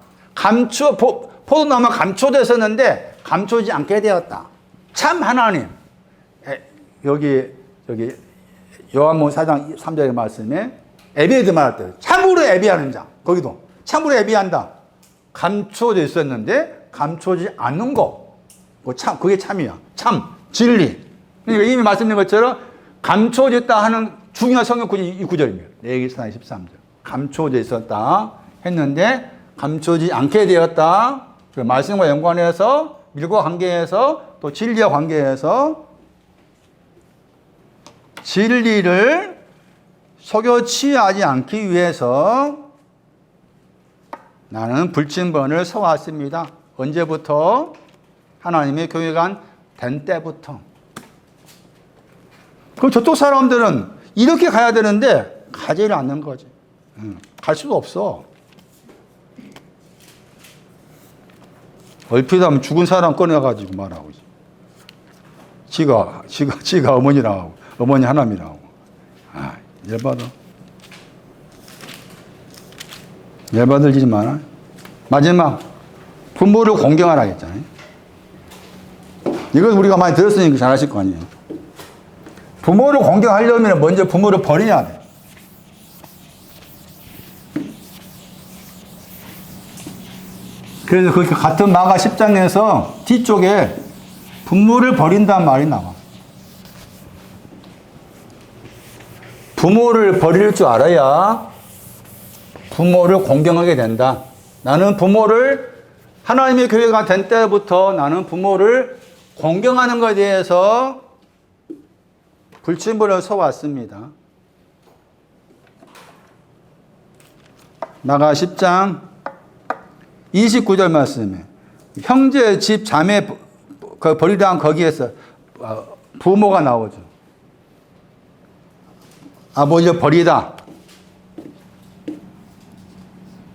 감춰져 있었는데 감추지 않게 되었다. 참 하나님. 여기 요한복음 4장 3절의 말씀에 에베드 말할 때 참으로 예비하는 자. 거기도 참으로 예비한다. 감춰져 있었는데 감춰지 않는 거. 그게 참이야. 참, 진리. 그러니까 이미 말씀드린 것처럼 감춰져 있다 하는 중요한 성경 구절이 이 구절입니다. 레위기상 13절. 감춰져 있었다 했는데 감춰지 않게 되었다. 그 말씀과 연관해서 밀과 관계에서 또 진리와 관계해서 진리를 속여 취하지 않기 위해서 나는 불침번을 서왔습니다. 언제부터? 하나님의 교회가 된 때부터. 그럼 저쪽 사람들은 이렇게 가야 되는데 가지를 않는 거지. 갈 수도 없어. 얼핏 하면 죽은 사람 꺼내가지고 말하고 지가 어머니라고 하고 어머니 하나님이라고. 열받아. 열받을지 마라. 마지막 부모를 공경하라 했잖아요. 이건 우리가 많이 들었으니까 잘 아실 거 아니에요. 부모를 공경하려면 먼저 부모를 버려야 돼. 그래서 그 같은 마가 10장에서 뒤쪽에 부모를 버린다는 말이 나와. 부모를 버릴 줄 알아야 부모를 공경하게 된다. 나는 부모를 하나님의 교회가 된 때부터 나는 부모를 공경하는 것에 대해서 불침번을 서왔습니다. 마가 10장 29절 말씀에 형제 집 자매 버리다 거기에서 부모가 나오죠. 아버지를 버리다.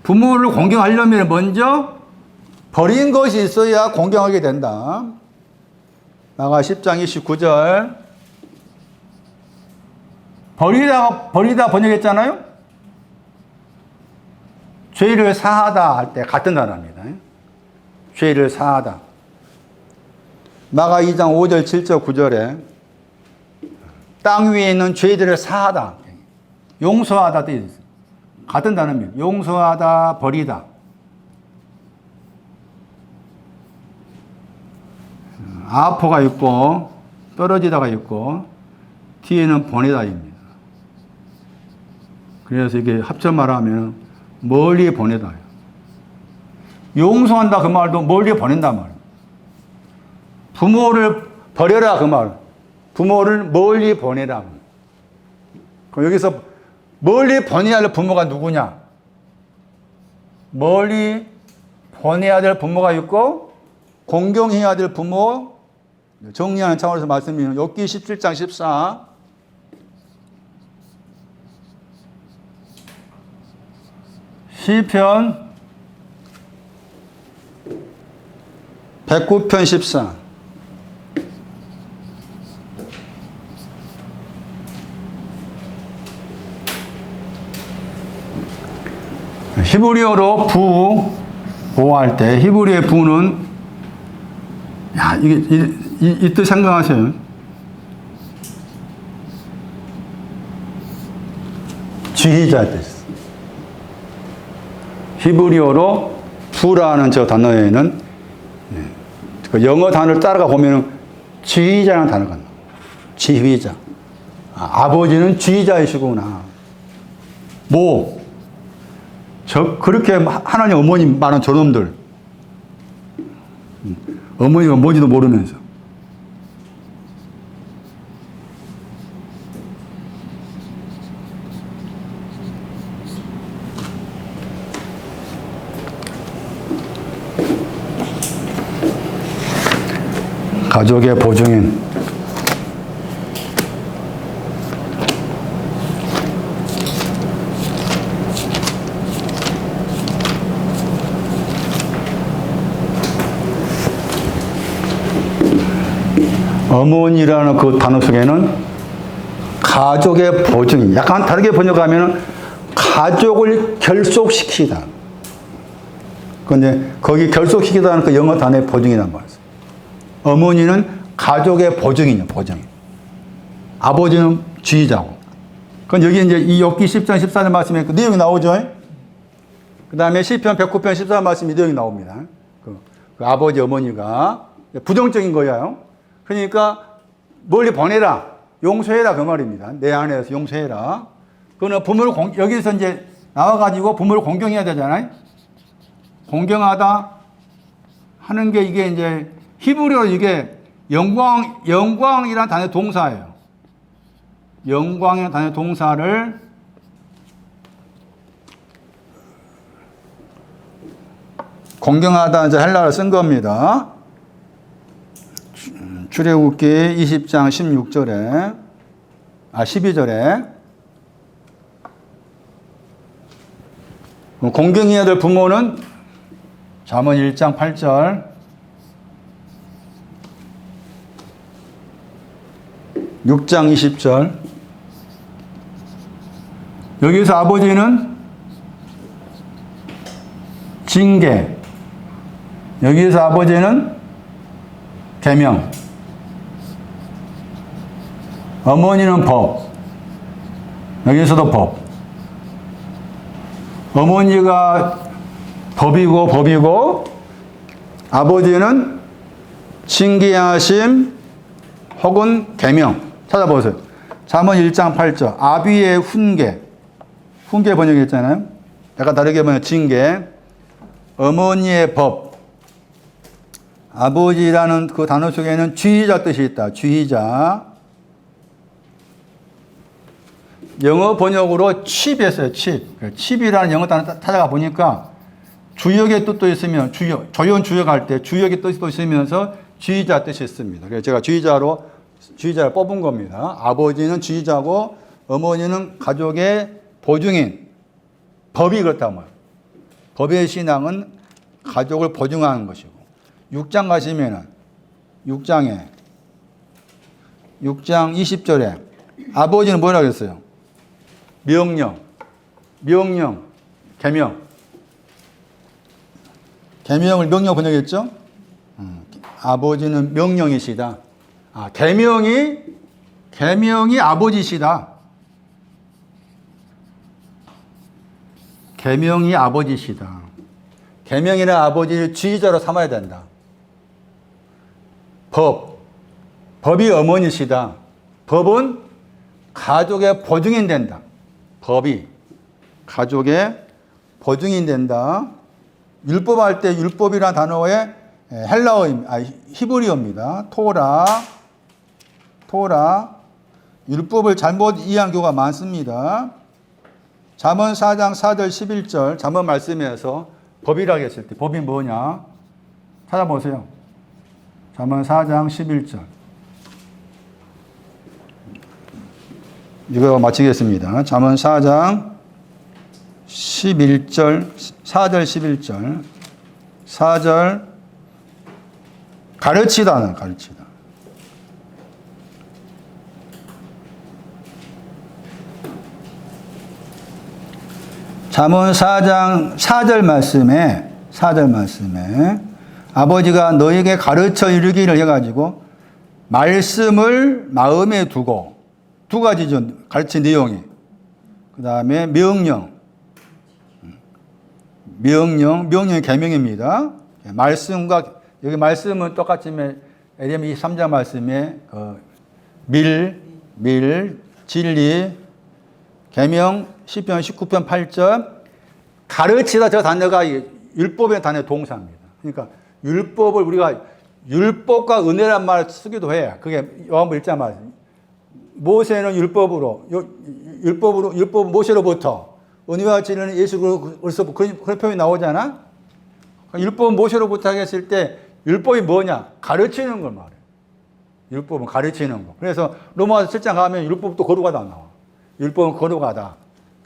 부모를 공경하려면 먼저 버린 것이 있어야 공경하게 된다. 마가 10장 29절. 버리다 번역했잖아요. 죄를 사하다 할 때 같은 단어입니다. 죄를 사하다. 마가 2장 5절, 7절, 9절에 땅 위에 있는 죄들을 사하다. 용서하다. 같은 단어입니다. 용서하다, 버리다. 아포가 있고 떨어지다가 있고 뒤에는 보내다입니다. 그래서 이게 합쳐 말하면 멀리 보내다. 용서한다 그 말도 멀리 보낸다 말. 부모를 버려라 그 말. 부모를 멀리 보내라. 그럼 여기서 멀리 보내야 할 부모가 누구냐? 멀리 보내야 될 부모가 있고 공경해야 될 부모, 정리하는 차원에서 말씀드리면 욥기 17장 14 시편 109편 14 히브리어로 보호할 때 히브리어의 부는 이 뜻 생각하세요. 지휘자 뜻. 히브리어로 부라는 저 단어에는 그 영어 단어를 따라가 보면 지휘자라는 단어가 나와요. 지휘자. 아버지는 지휘자이시구나. 그렇게 하나님 어머니 많은 저놈들. 어머니가 뭔지도 모르면서. 가족의 보증인. 어머니라는 그 단어 속에는 가족의 보증인, 약간 다르게 번역하면 가족을 결속시키다. 그런데 거기 결속시키다는 그 영어 단어의 보증이란 말이에요. 어머니는 가족의 보증이냐, 보증. 아버지는 주의자고. 그럼 여기 이제 이 욥기 10장 14절 말씀에 그 내용이 나오죠. 그 다음에 시편 109편 14절 말씀이 내용이 나옵니다. 그 아버지, 어머니가 부정적인 거예요. 그러니까 멀리 보내라, 용서해라 그 말입니다. 내 안에서 용서해라. 그거는 부모를 여기서 이제 나와가지고 부모를 공경해야 되잖아요. 공경하다 하는 게 이게 이제 히브리어로 이게 영광이라는 단어 동사예요. 영광이라는 단어 동사를 공경하다 이제 헬라어를 쓴 겁니다. 출애굽기 20장 12절에 공경해야 될 부모는 잠언 1장 8절, 6장 20절. 여기서 아버지는 징계, 여기서 아버지는 계명, 어머니는 법, 여기서도 법. 어머니가 법이고 아버지는 징계하심 혹은 계명. 찾아보세요. 잠언 1장 8절. 아비의 훈계 번역했잖아요. 약간 다르게 보면 징계. 어머니의 법. 아버지라는 그 단어 속에는 주의자 뜻이 있다. 주의자. 영어 번역으로 칩이었어요. 칩이라는 영어 단어 찾아가 보니까 주역의 뜻도 있으면 조연 주역할 때 주역의 뜻도 있으면서 주의자 뜻이 있습니다. 그래서 제가 주의자를 뽑은 겁니다. 아버지는 주의자고 어머니는 가족의 보증인. 법이 그렇다고 말해요. 법의 신앙은 가족을 보증하는 것이고. 6장 가시면은 6장 20절에 아버지는 뭐라고 했어요? 명령, 계명. 계명을 명령 번역했죠? 아버지는 명령이시다. 계명이 아버지시다. 계명이 아버지시다. 계명이나 아버지를 주의자로 삼아야 된다. 법이 어머니시다. 법은 가족의 보증인 된다. 법이 가족의 보증인 된다. 율법할 때 율법이라는 단어의 히브리어입니다. 토라. 율법을 잘못 이해한 경우가 많습니다. 잠언 4장 4절 11절 잠언 말씀에서 법이라고 했을 때 법이 뭐냐? 찾아보세요. 잠언 4장 11절. 이거 마치겠습니다. 잠언 4장 11절, 4절 11절. 4절 가르치다. 잠언 4장 4절 말씀에 아버지가 너에게 가르쳐 이르기를 해가지고 말씀을 마음에 두고 두 가지죠. 가르친 내용이. 그 다음에 명령이 계명입니다. 말씀과 여기 말씀은 똑같이 에레미야 3장 말씀에 진리, 계명, 시편 19편 8절 가르치다 저 단어가 율법의 단어의 동사입니다. 그러니까 율법을 우리가 율법과 은혜란 말을 쓰기도 해. 그게 요한복음 1장 말씀. 모세는 율법 모세로부터 은혜와 진리는 예수 그리스도 그런 표현이 나오잖아. 율법은 모세로부터 하겠을 때 율법이 뭐냐? 가르치는 걸 말해. 율법은 가르치는 거. 그래서 로마서 7장 가면 율법도 거룩하다 나와. 율법은 거룩하다.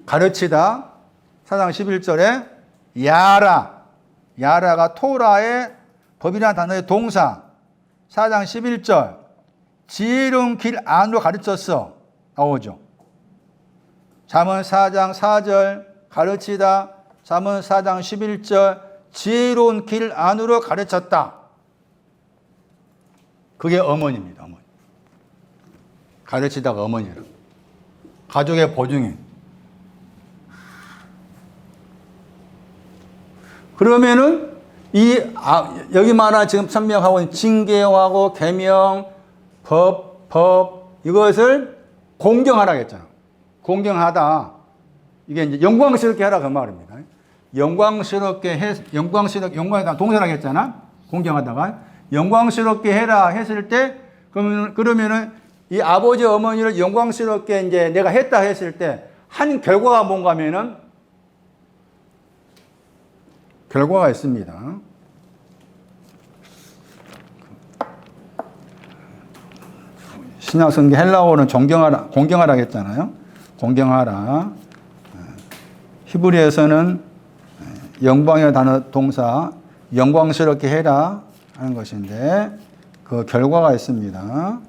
가르치다. 4장 11절에 야라가 토라의 법이라는 단어의 동사. 4장 11절 지혜로운 길 안으로 가르쳤어. 나오죠. 잠언 4장 4절 가르치다. 잠언 4장 11절 지혜로운 길 안으로 가르쳤다. 그게 어머니입니다. 어머니. 가르치다가 어머니라. 가족의 보증인. 그러면은 여기 말한 지금 설명하고 있는 징계하고 계명, 법 이것을 공경하라 했잖아. 공경하다. 이게 이제 영광스럽게 하라 그 말입니다. 영광이다 동사라고 했잖아. 공경하다가 영광스럽게 해라 했을 때 그러면은 이 아버지 어머니를 영광스럽게 이제 내가 했다 했을 때 한 결과가 뭔가 하면은 결과가 있습니다. 신약 성경 헬라어는 공경하라 했잖아요. 공경하라. 히브리에서는 영광의 단어 동사 영광스럽게 해라 하는 것인데 그 결과가 있습니다.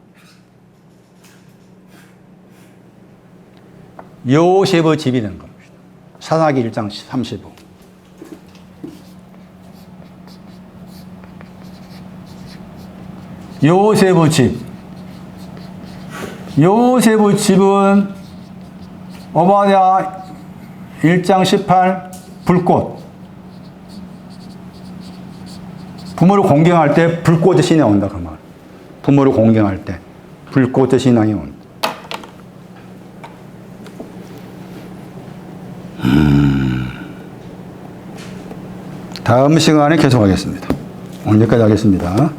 요셉의 집이 된 겁니다. 사사기 1장 35. 요셉의 집. 요셉의 집은 오바댜 1장 18 불꽃. 부모를 공경할 때 불꽃의 신이 온다 그 말. 부모를 공경할 때 불꽃의 신앙이 온다. 다음 시간에 계속하겠습니다. 오늘 여기까지 하겠습니다.